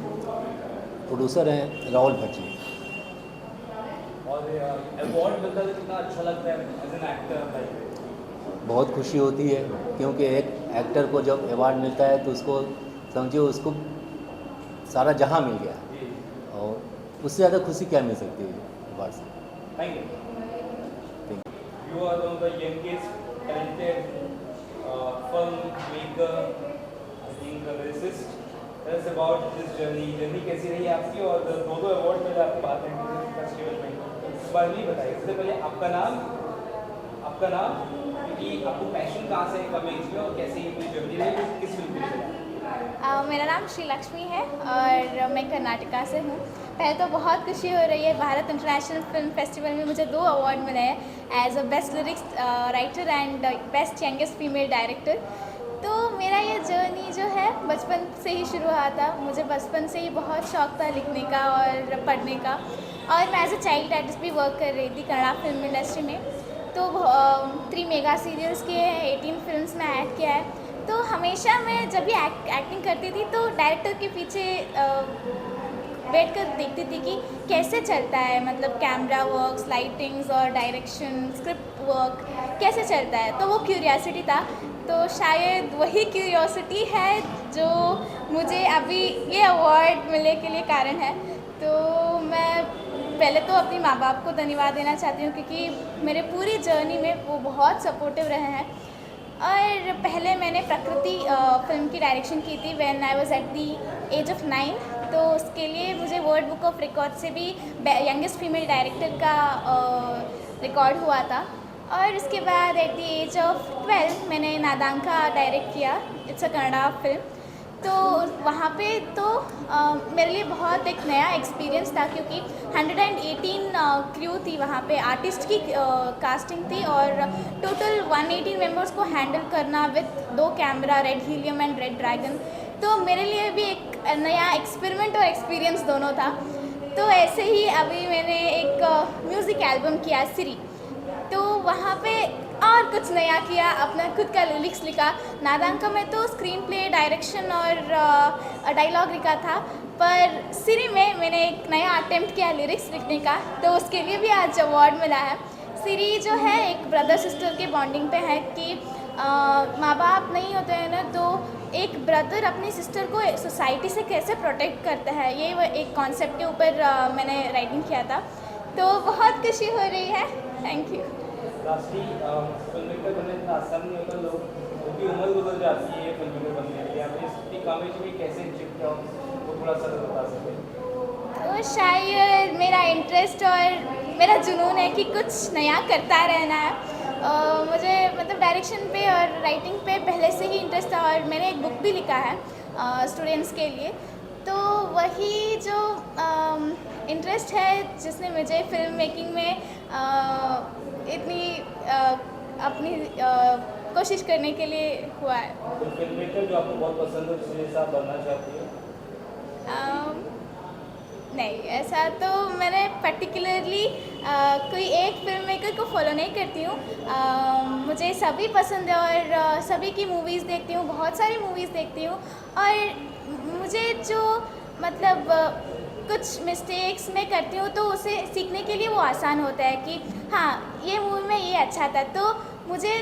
प्रोड्यूसर हैं राहुल भट्ट जी। और अवार्ड मिलता है कितना अच्छा लगता है एज एन एक्टर? बहुत खुशी होती है, क्योंकि एक एक्टर को जब अवार्ड मिलता है तो उसको समझिए उसको सारा जहां मिल गया, और उससे ज़्यादा खुशी क्या मिल सकती है अवार्ड से। Thank you. You are one of the youngest talented film maker, lyricist. Tell us about this journey कैसी रही आपकी? और दो अवार्ड मिले आपको बात है फेस्टिवल में, इस बारे में बताइए। सबसे पहले आपका नाम, क्योंकि आपको पैशन कहाँ से कब मिली और कैसे ये पूरी जर्नी रही, किस फिल्म के लिए? मेरा नाम श्री लक्ष्मी है और मैं कर्नाटका से हूँ। पहले तो बहुत खुशी हो रही है, भारत इंटरनेशनल फिल्म फेस्टिवल में मुझे 2 अवार्ड मिले हैं as a best lyrics writer and best youngest female director. तो मेरा ये जर्नी जो है बचपन से ही शुरू हुआ था। मुझे बचपन से ही बहुत शौक था लिखने का और पढ़ने का, और मैं एज अ चाइल्ड आर्टिस्ट भी वर्क कर रही थी कन्नड़ा फिल्म इंडस्ट्री में। तो 3 मेगा सीरियल्स के 18 फिल्म्स में ऐड किया है। तो हमेशा मैं जब भी एक्टिंग करती थी तो डायरेक्टर के पीछे बैठ कर देखती थी कि कैसे चलता है, मतलब कैमरा वर्क, लाइटिंग्स और डायरेक्शन, स्क्रिप्ट वर्क कैसे चलता है। तो वो क्यूरियोसिटी था। तो शायद वही क्यूरियोसिटी है जो मुझे अभी ये अवार्ड मिलने के लिए कारण है। तो मैं पहले तो अपने माँ बाप को धन्यवाद देना चाहती हूँ, क्योंकि मेरे पूरी जर्नी में वो बहुत सपोर्टिव रहे हैं। और पहले मैंने प्रकृति फिल्म की डायरेक्शन की थी when I was at the age of 9। तो उसके लिए मुझे वर्ल्ड बुक ऑफ रिकॉर्ड से भी यंगेस्ट फीमेल डायरेक्टर का रिकॉर्ड हुआ था। और इसके बाद एट द एज ऑफ 12 मैंने नादांका डायरेक्ट किया। It's a Kannada film. तो वहाँ पे तो मेरे लिए बहुत एक नया एक्सपीरियंस था, क्योंकि 118 क्रू थी वहाँ पे, आर्टिस्ट की कास्टिंग थी, और टोटल 118 मेंबर्स को हैंडल करना with 2 camera, red helium and red dragon. तो मेरे लिए भी एक नया एक्सपेरिमेंट और एक्सपीरियंस दोनों था। तो ऐसे ही अभी मैंने एक म्यूज़िक एल्बम किया सिरी, तो वहाँ पे और कुछ नया किया, अपना खुद का लिरिक्स लिखा। नादांका में तो स्क्रीन प्ले, डायरेक्शन और डायलॉग लिखा था, पर सिरी में मैंने एक नया अटेम्प्ट किया लिरिक्स लिखने का, तो उसके लिए भी आज अवार्ड मिला है। सिरी जो है एक ब्रदर सिस्टर के बॉन्डिंग पे है कि माँ बाप नहीं होते हैं ना, तो एक ब्रदर अपनी सिस्टर को सोसाइटी से कैसे प्रोटेक्ट करता है, ये एक कॉन्सेप्ट के ऊपर मैंने राइटिंग किया था। तो बहुत खुशी हो रही है। Thank you. Lastly film maker बनने इतना आसान नहीं होता, लोग उनकी उम्र गुजर जाती है फिल्म मेकर बनने के लिए। आप इस काम में कैसे चिप किया वो थोड़ा सा बता सकते हैं? तो शायद मेरा इंटरेस्ट और मेरा जुनून है कि कुछ नया करता रहना है। मुझे मतलब डायरेक्शन पे और राइटिंग पे पहले से ही इंटरेस्ट था और मैंने एक बुक भी लिखा है स्टूडेंट्स के लिए। तो वही जो इंटरेस्ट है जिसने मुझे फिल्म मेकिंग में इतनी अपनी कोशिश करने के लिए हुआ है। तो फिल्म मेकर जो आपको बहुत पसंद है जिसके साथ बनना चाहती है? नहीं, ऐसा तो मैंने पर्टिकुलरली कोई एक फिल्म मेकर को फॉलो नहीं करती हूँ। मुझे सभी पसंद है और सभी की मूवीज़ देखती हूँ, बहुत सारी मूवीज़ देखती हूँ और मुझे जो मतलब कुछ मिस्टेक्स मैं करती हूँ तो उसे सीखने के लिए वो आसान होता है कि हाँ ये मूवी में ये अच्छा था, तो मुझे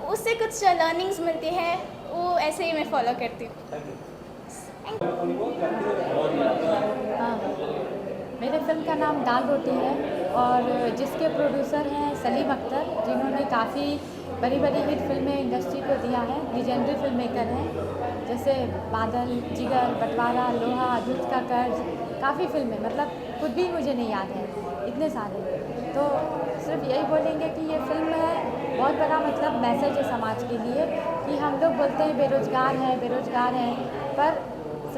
उससे कुछ लर्निंग्स मिलती हैं, वो ऐसे ही मैं फॉलो करती हूँ। मेरे फिल्म का नाम दाल रोटी है और जिसके प्रोड्यूसर हैं सलीम अख्तर, जिन्होंने काफ़ी बड़ी बड़ी हिट फिल्में इंडस्ट्री को दिया है। लीजेंडरी फिल्म मेकर हैं, जैसे बादल, जिगर, बंटवारा, लोहा, युद्ध का कर्ज, काफ़ी फिल्में, मतलब खुद भी मुझे नहीं याद है, इतने सारे। तो सिर्फ यही बोलेंगे कि ये फिल्म है बहुत बड़ा मतलब मैसेज है समाज के लिए कि हम लोग बोलते हैं बेरोज़गार हैं, पर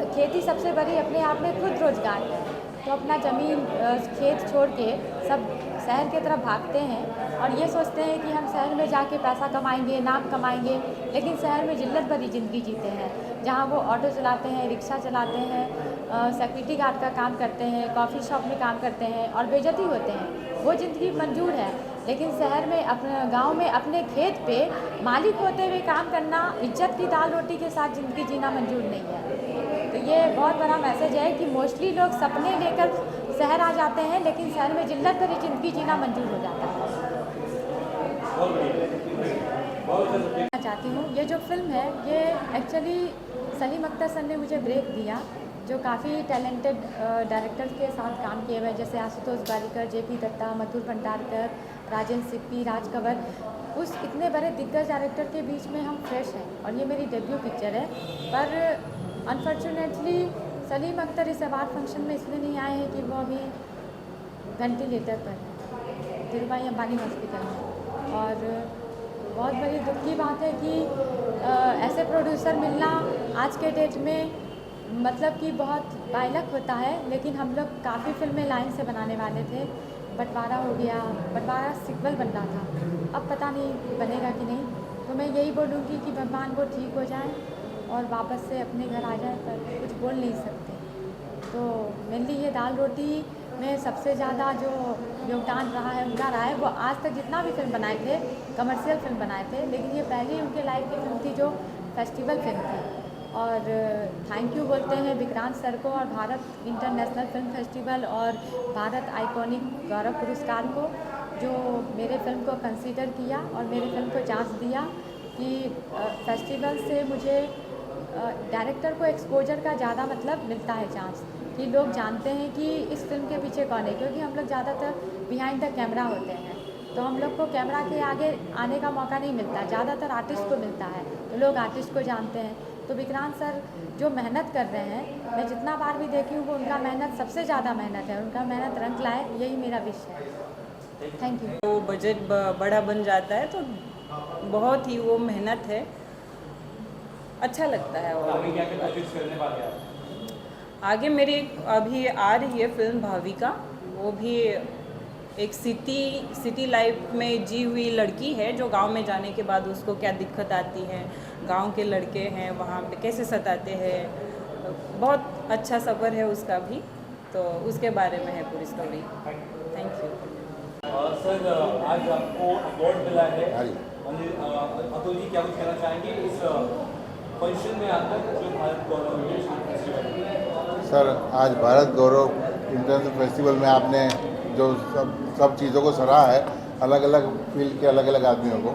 खेती सबसे बड़ी अपने आप में खुद रोज़गार है। तो अपना ज़मीन खेत छोड़ के सब शहर की तरफ भागते हैं और ये सोचते हैं कि हम शहर में जाके पैसा कमाएंगे, नाम कमाएंगे, लेकिन शहर में जिल्लत भरी ज़िंदगी जीते हैं, जहाँ वो ऑटो चलाते हैं, रिक्शा चलाते हैं, सिक्योरिटी गार्ड का काम करते हैं, कॉफ़ी शॉप में काम करते हैं और बेइज्जती होते हैं। वो ज़िंदगी मंजूर है, लेकिन शहर में अपने गांव में अपने खेत पे मालिक होते हुए काम करना, इज्जत की दाल रोटी के साथ ज़िंदगी जीना मंजूर नहीं है। तो ये बहुत बड़ा मैसेज है कि मोस्टली लोग सपने लेकर शहर आ जाते हैं, लेकिन शहर में जिल्लत भरी ज़िंदगी जीना मंजूर हो जाता है। मैं चाहती हूँ ये जो फिल्म है ये एक्चुअली सलीम अख्तर सर ने मुझे ब्रेक दिया, जो काफ़ी टैलेंटेड डायरेक्टर्स के साथ काम किए हुए, जैसे आशुतोष बारिकर, जेपी दत्ता, मधुर भंडारकर, राजेंद्र सिप्पी, राज कंवर, उस इतने बड़े दिग्गज डायरेक्टर के बीच में हम फ्रेश हैं और ये मेरी डेब्यू पिक्चर है। पर अनफॉर्चुनेटली सलीम अख्तर इस अवार्ड फंक्शन में इसलिए नहीं आए हैं कि वो अभी वेंटिलेटर पर है धीरूभाई अंबानी हॉस्पिटल में, और बहुत बड़ी दुख की बात है कि ऐसे प्रोड्यूसर मिलना आज के डेट में मतलब कि बहुत बाइलक होता है। लेकिन हम लोग काफ़ी फिल्में लाइन से बनाने वाले थे, बंटवारा हो गया, बंटवारा सिक्वल बन रहा था, अब पता नहीं बनेगा कि नहीं। तो मैं यही बोलूँगी कि भगवान वो ठीक हो जाए और वापस से अपने घर आ जाए, पर कुछ बोल नहीं सकते। तो मेनली ये दाल रोटी में सबसे ज़्यादा जो योगदान रहा है उनका रहा है। वो आज तक जितना भी फिल्म बनाए थे कमर्शियल फिल्म बनाए थे, लेकिन ये पहली उनके लाइफ की फिल्म थी जो फेस्टिवल फिल्म थी। और थैंक यू बोलते हैं विक्रांत सर को और भारत इंटरनेशनल फिल्म फेस्टिवल और भारत आइकॉनिक गौरव पुरस्कार को, जो मेरे फिल्म को कंसीडर किया और मेरे फिल्म को चांस दिया कि फेस्टिवल से मुझे डायरेक्टर को एक्सपोजर का ज़्यादा मतलब मिलता है चांस, कि लोग जानते हैं कि इस फिल्म के पीछे कौन है, क्योंकि हम लोग ज़्यादातर बिहाइंड द कैमरा होते हैं, तो हम लोग को कैमरा के आगे आने का मौका नहीं मिलता, ज़्यादातर आर्टिस्ट को मिलता है, तो लोग आर्टिस्ट को जानते हैं। तो विक्रांत सर जो मेहनत कर रहे हैं, मैं जितना बार भी देखी हूँ वो उनका मेहनत सबसे ज़्यादा मेहनत है, उनका मेहनत रंग लाए, यही मेरा विश है। Thank you. तो बजट बड़ा बन जाता है तो बहुत ही वो मेहनत है, अच्छा लगता है। और आगे क्या क्या कोशिश करने वाले हैं? आगे मेरी अभी आ रही है फिल्म भाविका, वो भी एक सिटी लाइफ में जी हुई लड़की है जो गांव में जाने के बाद उसको क्या दिक्कत आती है, गांव के लड़के हैं वहाँ पे कैसे सताते हैं, बहुत अच्छा सफ़र है उसका भी, तो उसके बारे में है पूरी स्टोरी। Thank you. सर आज आपको अवार्ड मिला है, अतुल जी क्या कुछ कहना चाहेंगे इस फंक्शन में आकर जो भारत गौरव फेस्टिवल? सर आज भारत गौरव इंटरनेशनल फेस्टिवल में आपने जो सब चीज़ों को सराहा है, अलग अलग फील्ड के अलग अलग आदमियों को।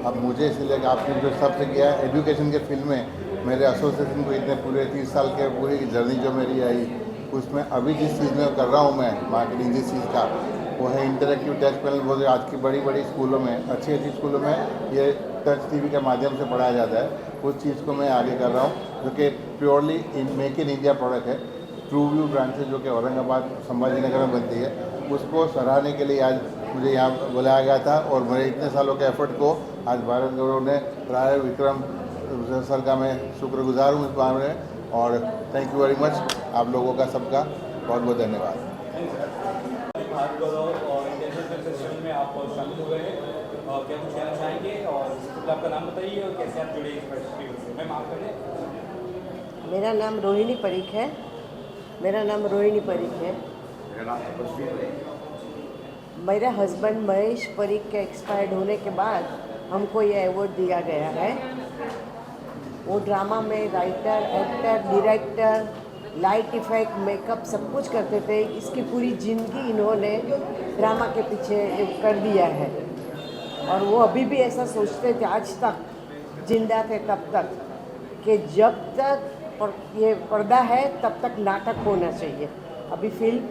अब मुझे इसलिए कि आपने जो सबसे किया है एजुकेशन के फील्ड में, मेरे एसोसिएशन को इतने पूरे 30 साल के पूरी जर्नी जो मेरी आई, उसमें अभी जिस चीज़ में कर रहा हूँ मैं मार्केटिंग जिस चीज़ का, वो है इंटरेक्टिव टच पैनल। वो आज की बड़ी बड़ी स्कूलों में, अच्छी अच्छी स्कूलों में ये टच टीवी के माध्यम से पढ़ाया जाता है, उस चीज़ को मैं आगे कर रहा हूँ, जो कि purely make in India product है। ट्रू व्यू ब्रांच है जो कि औरंगाबाद संभाजी नगर में बनती है, उसको सराहने के लिए आज मुझे यहाँ बुलाया गया था। और मेरे इतने सालों के एफर्ट को आज भारत गौरव ने प्राय विक्रम सर का मैं शुक्रगुजार हूँ इस बारे में। और थैंक यू वेरी मच आप लोगों का सबका बहुत बहुत धन्यवाद। भारत गौरव और इंटरनेशनल फिल्म फेस्टिवल में आप शामिल हो गए हैं, और क्या कुछ कहना चाहेंगे और आपका नाम बताइए और कैसे आप जुड़े इस फेस्टिवल से? मैम आप करें। मेरा नाम रोहिणी परीख है। मेरा नाम रोहिणी परीख है। मेरा नाम तपस्वी है। मेरे हस्बैंड महेश परीख के एक्सपायर्ड होने के बाद हमको ये अवार्ड दिया गया है। वो ड्रामा में writer, actor, director, light effect, makeup सब कुछ करते थे। इसकी पूरी ज़िंदगी इन्होंने ड्रामा के पीछे कर दिया है और वो अभी भी ऐसा सोचते थे, आज तक जिंदा थे तब तक, कि जब तक ये पर्दा है तब तक नाटक होना चाहिए। अभी फिल्म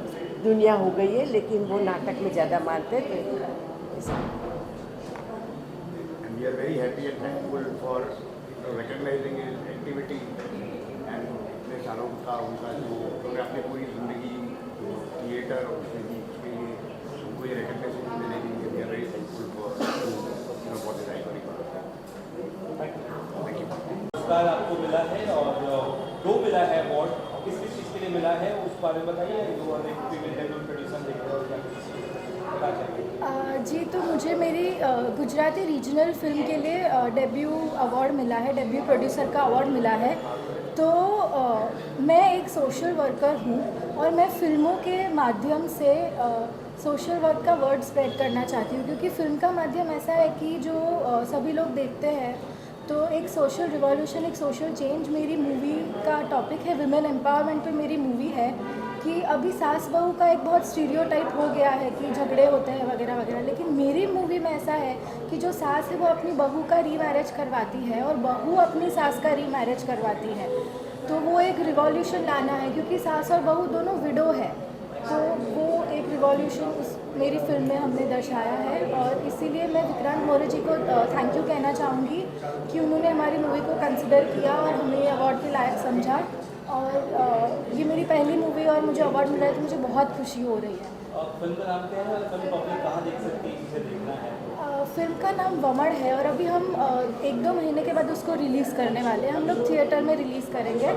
दुनिया हो गई है लेकिन वो नाटक में ज़्यादा मानते थे। We are very happy and thankful for recognizing his activity and इतने सालों का उनका जो उन्होंने अपनी पूरी ज़िंदगी थिएटर और उसके लिए उनको ये रिकग्निशन मिलेगी। We are very thankful for this iconic thank you. पुरस्कार आपको मिला है और 2 मिला है अवार्ड, किस किस चीज़ के लिए मिला है उस बारे में बताइए। जो फीमेल प्रोड्यूसर देख रहे हो क्या पता चाहिए? जी, तो मुझे मेरी गुजराती रीजनल फिल्म के लिए डेब्यू अवार्ड मिला है, डेब्यू प्रोड्यूसर का अवार्ड मिला है। तो मैं एक सोशल वर्कर हूँ और मैं फिल्मों के माध्यम से सोशल वर्क का वर्ड स्प्रेड करना चाहती हूँ, क्योंकि फिल्म का माध्यम ऐसा है कि जो सभी लोग देखते हैं, तो एक सोशल रिवॉल्यूशन, एक सोशल चेंज मेरी मूवी का टॉपिक है। विमेन एम्पावरमेंट पे मेरी मूवी है कि अभी सास बहू का एक बहुत स्टीरियोटाइप हो गया है कि झगड़े होते हैं वगैरह वगैरह, लेकिन मेरी मूवी में ऐसा है कि जो सास है वो अपनी बहू का रीमैरिज करवाती है और बहू अपनी सास का रीमैरिज करवाती है। तो वो एक रिवॉल्यूशन लाना है, क्योंकि सास और बहू दोनों विडो है, तो वो एक रिवॉल्यूशन उस मेरी फिल्म में हमने दर्शाया है। और इसीलिए मैं विक्रांत मौर्य जी को थैंक यू कहना चाहूँगी कि उन्होंने हमारी मूवी को कंसिडर किया और हमें अवार्ड के लायक समझा। और ये मेरी पहली मूवी और मुझे अवार्ड मिला है तो मुझे बहुत खुशी हो रही है। फिल्म का नाम क्या है? फिल्म पब्लिक कहाँ देख सकती है, किसे देखना है? फिल्म का नाम वमड़ है और अभी हम 1-2 महीने के बाद उसको रिलीज़ करने वाले हैं। हम लोग थिएटर में रिलीज़ करेंगे।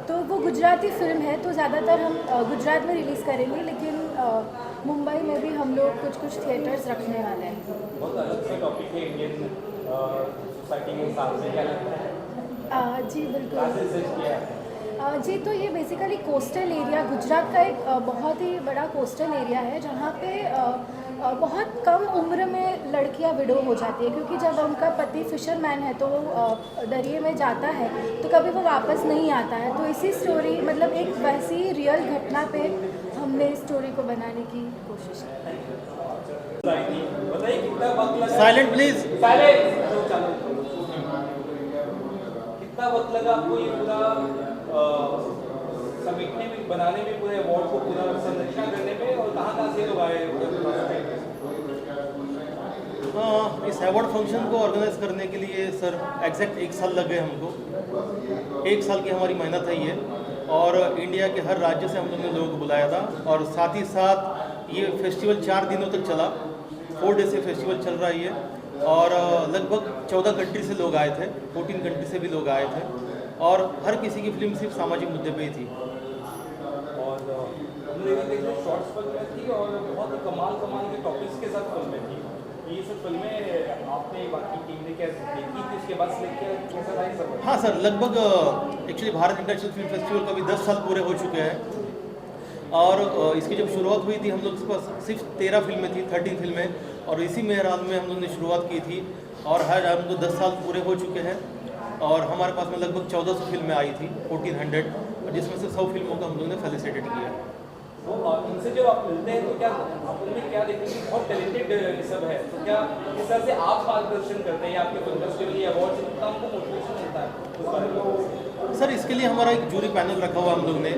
तो वो गुजराती फिल्म है तो ज़्यादातर हम गुजरात में रिलीज़ करेंगे, लेकिन मुंबई में भी हम लोग कुछ थिएटर्स रखने वाले हैं। बहुत अलग सा टॉपिक है इंडियन सोसाइटी के हिसाब से, क्या लगता है? जी बिल्कुल। जी, तो ये बेसिकली कोस्टल एरिया, गुजरात का एक बहुत ही बड़ा कोस्टल एरिया है जहाँ पे बहुत कम उम्र में लड़कियाँ विडो हो जाती है, क्योंकि जब उनका पति फिशरमैन है तो वो दरिए में जाता है तो कभी वो वापस नहीं आता है। तो इसी स्टोरी, मतलब एक वैसी रियल घटना पे हमने इस स्टोरी को बनाने की कोशिश की। बताइए कितना वक्त लगा? Silent please. कितना वक्त लगा आपको ये पूरा समेटने में, बनाने में, पूरे अवार्ड को पूरा संरक्षण करने में, और कहाँ से लोग आए? इस अवार्ड फंक्शन को ऑर्गेनाइज करने के लिए सर एग्जैक्ट 1 साल लग गए हमको। 1 साल की हमारी मेहनत है ये, और इंडिया के हर राज्य से हम लोगों ने लोगों को बुलाया था। और साथ ही साथ ये फेस्टिवल 4 दिनों तक चला, 4 डे से फेस्टिवल चल रहा है ये, और लगभग 14 कंट्री से लोग आए थे, 14 कंट्री से भी लोग आए थे, और हर किसी की फिल्म सिर्फ सामाजिक मुद्दे पे ही थी। और शॉर्ट्स फिल्में थी और बहुत ही कमाल के टॉपिक्स के साथ फिल्में थी। ये सब फिल्में आपने बाकी टीम ने क्या देखी थी, उसके बाद सिलेक्ट किया, कैसा था ये सब? हाँ सर, लगभग actually Bharat international film festival का भी 10 साल पूरे हो चुके हैं। और इसकी जब शुरुआत हुई थी हम लोग के पास सिर्फ 13 फिल्में थी, 13 फिल्में, और इसी मेहरान में हम लोग ने शुरुआत की थी। और हर हमको 10 साल पूरे हो चुके हैं और हमारे पास में लगभग 1400 फिल्में आई थी, 1400, जिसमें से 100 फिल्मों को हम लोग ने फेलिसिटेट किया। तो इनसे जब आप मिलते हैं तो क्या आप उनमें क्या देखते हैं? बहुत टैलेंटेड सब है, तो क्या किस तरह से आप मार्गदर्शन करते हैं आपके फिल्म फेस्टिवल या अवार्ड से कितना आपको मोटिवेशन मिलता है उस बारे में? सर, इसके लिए हमारा एक जूरी पैनल रखा हुआ हम लोग ने,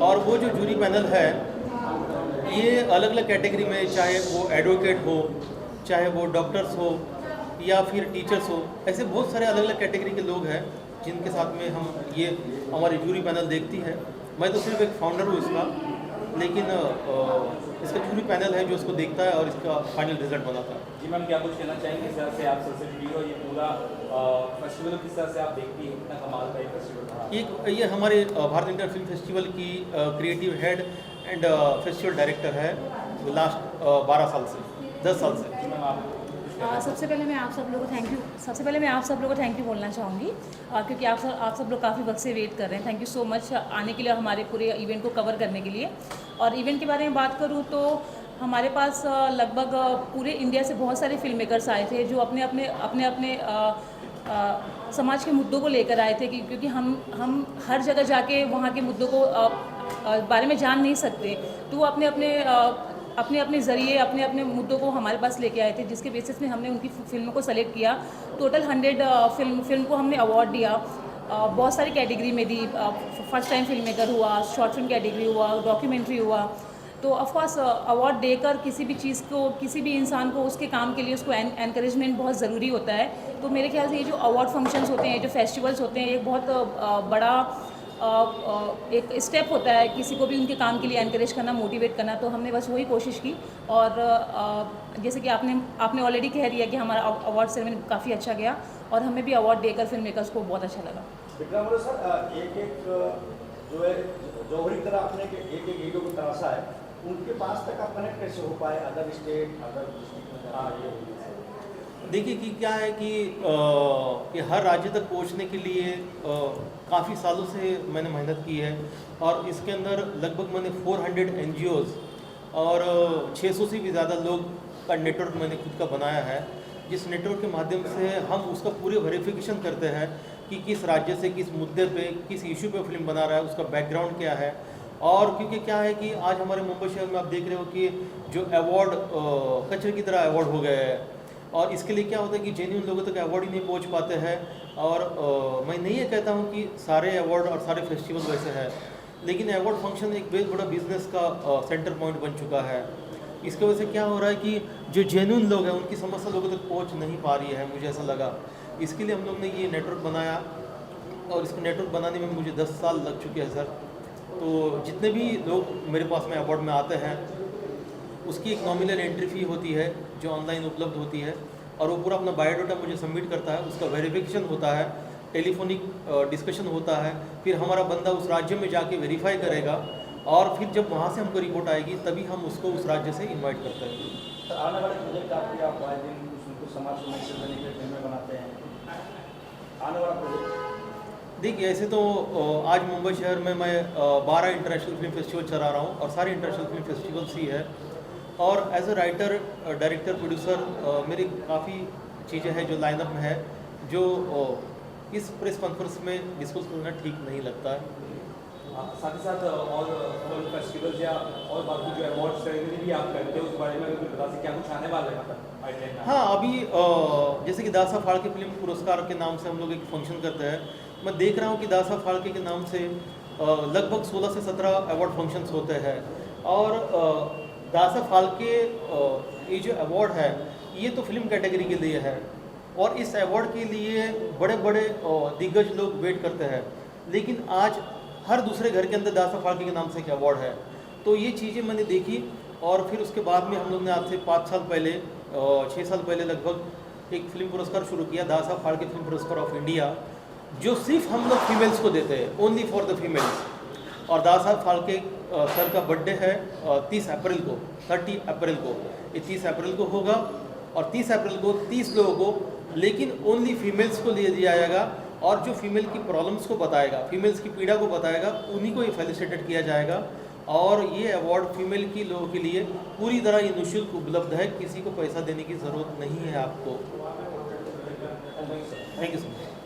और वो जो जूरी पैनल है ये अलग अलग कैटेगरी में, चाहे वो एडवोकेट हो, चाहे वो डॉक्टर्स हो या फिर टीचर्स हो, ऐसे बहुत सारे अलग अलग कैटेगरी के लोग हैं जिनके साथ में हम ये हमारी जूरी पैनल देखती है। मैं तो सिर्फ एक फाउंडर हूँ इसका, लेकिन इसका पूरी पैनल है जो इसको देखता है और इसका फाइनल रिजल्ट बनाता है। जी मैम, क्या कुछ कहना चाहेंगे? इस तरह से आप सबसे जुड़ी हो, ये पूरा फेस्टिवल किस तरह से आप देखती हैं? इतना कमाल का एक फेस्टिवल था। ये हमारे भारत इंटर फिल्म फेस्टिवल की creative head and festival director है लास्ट 12 साल से, 10 साल से। सबसे पहले मैं आप सब लोगों को थैंक यू बोलना चाहूँगी, क्योंकि आप सब लोग काफ़ी वक्त से वेट कर रहे हैं। थैंक यू सो मच आने के लिए, हमारे पूरे इवेंट को कवर करने के लिए। और इवेंट के बारे में बात करूँ तो हमारे पास लगभग पूरे इंडिया से बहुत सारे फिल्म मेकर्स आए थे जो अपने अपने समाज के मुद्दों को लेकर आए थे, क्योंकि हम हर जगह जाके वहाँ के मुद्दों को बारे में जान नहीं सकते, तो वो अपने ज़रिए अपने मुद्दों को हमारे पास लेके आए थे, जिसके बेसिस में हमने उनकी फिल्मों को सेलेक्ट किया। टोटल 100 फिल्म को हमने अवार्ड दिया, बहुत सारी कैटेगरी में दी। फर्स्ट टाइम फिल्म मेकर हुआ, शॉर्ट फिल्म कैटेगरी हुआ, डॉक्यूमेंट्री हुआ। तो ऑफकोर्स अवार्ड देकर किसी भी चीज़ को, किसी भी इंसान को उसके काम के लिए उसको एनकरेजमेंट बहुत ज़रूरी होता है। तो मेरे ख्याल से ये जो अवार्ड फंक्शंस होते हैं, जो फेस्टिवल्स होते हैं, ये बहुत बड़ा एक स्टेप होता है किसी को भी उनके काम के लिए एनकरेज करना, मोटिवेट करना। तो हमने बस वही कोशिश की, और जैसे कि आपने ऑलरेडी कह दिया कि हमारा अवार्ड सेरेमनी काफ़ी अच्छा गया, और हमें भी अवार्ड देकर फिल्म मेकर्स को बहुत अच्छा लगा। विक्रम सर, एक जो है जौहरी तरह आपने एक हीरो को तराशा है, उनके पास तक आप कनेक्ट कैसे हो पाए? अदर स्टेट, अदर डिस्ट्रिक्ट में देखिए कि क्या है कि हर राज्य तक पहुंचने के लिए काफ़ी सालों से मैंने मेहनत की है, और इसके अंदर लगभग मैंने 400 NGOs और 600 से भी ज़्यादा लोग का नेटवर्क मैंने खुद का बनाया है, जिस नेटवर्क के माध्यम से हम उसका पूरे वेरिफिकेशन करते हैं कि किस राज्य से किस मुद्दे पे, किस इशू पे फिल्म बना रहा है, उसका बैकग्राउंड क्या है। और क्योंकि क्या है कि आज हमारे मुंबई शहर में आप देख रहे हो कि जो अवार्ड कचरे की तरह अवार्ड हो गए हैं, और इसके लिए क्या होता है कि जेन्युइन लोगों तक अवार्ड ही नहीं पहुंच पाते हैं। और मैं नहीं ये कहता हूं कि सारे अवार्ड और सारे फेस्टिवल वैसे हैं, लेकिन अवार्ड फंक्शन एक बहुत बड़ा बिजनेस का सेंटर पॉइंट बन चुका है। इसकी वजह से क्या हो रहा है कि जो जेन्युइन लोग हैं उनकी समस्या लोगों तक पहुंच नहीं पा रही है, मुझे ऐसा लगा। इसके लिए हम लोग ने ये नेटवर्क बनाया, और इसको नेटवर्क बनाने में मुझे 10 साल लग चुके हैं सर। तो जितने भी लोग मेरे पास में अवार्ड में आते हैं, उसकी एक नॉमिनल एंट्री फ़ी होती है जो ऑनलाइन उपलब्ध होती है, और वो पूरा अपना बायोडाटा मुझे सबमिट करता है, उसका वेरिफिकेशन होता है, टेलीफोनिक डिस्कशन होता है, फिर हमारा बंदा उस राज्य में जाके वेरीफाई करेगा, और फिर जब वहाँ से हमको रिपोर्ट आएगी तभी हम उसको उस राज्य से इनवाइट करते हैं। तो आने वाले प्रोजेक्ट आपके, आप आए दिन उनको समाज को मैसेज देने के लिए फिल्में बनाते हैं, आने वाला प्रोजेक्ट? देखिए, ऐसे तो आज मुंबई शहर में मैं 12 इंटरनेशनल फिल्म फेस्टिवल चला रहा हूँ, और सारे इंटरनेशनल फिल्म फेस्टिवल्स ही है। और as a writer, director, producer मेरी काफ़ी चीज़ें हैं जो लाइनअप में है, जो इस प्रेस कॉन्फ्रेंस में डिस्कस करना ठीक नहीं लगता है। साथ ही साथ और फेस्टिवल्स या और बाकी जो अवार्ड सेरेमनी भी आप करते हो, उस बारे में अगर कुछ बता सकते, क्या कुछ आने वाला है मतलब? हाँ, अभी जैसे कि दासा फाल्के फिल्म पुरस्कार के नाम से हम लोग एक फंक्शन करते हैं। मैं देख रहा हूँ कि दासा फाल्के के नाम से लगभग 16 से 17 अवार्ड फंक्शंस होते हैं, और दासा फाल्के ये जो अवार्ड है ये तो फिल्म कैटेगरी के लिए है, और इस अवार्ड के लिए बड़े बड़े दिग्गज लोग वेट करते हैं, लेकिन आज हर दूसरे घर के अंदर दासा फाल्के के नाम से एक अवार्ड है। तो ये चीज़ें मैंने देखी, और फिर उसके बाद में हम लोग ने आज से 5 साल पहले, 6 साल पहले लगभग एक फिल्म पुरस्कार शुरू किया, दासा फाल्के फिल्म पुरस्कार ऑफ इंडिया, जो सिर्फ हम लोग फीमेल्स को देते हैं, ओनली फॉर द फीमेल्स। और दासा फाल्के सर का बर्थडे है 30 अप्रैल को, 30 अप्रैल को, ये 30 अप्रैल को होगा, और 30 अप्रैल को 30 लोगों को, लेकिन ओनली फीमेल्स को लिए दिया जाएगा, और जो फीमेल की प्रॉब्लम्स को बताएगा, फीमेल्स की पीड़ा को बताएगा, उन्हीं को ये फेलिसिटेट किया जाएगा। और ये अवार्ड फीमेल की लोगों के लिए पूरी तरह ये निःशुल्क उपलब्ध है, किसी को पैसा देने की ज़रूरत नहीं है आपको। Thank you so much.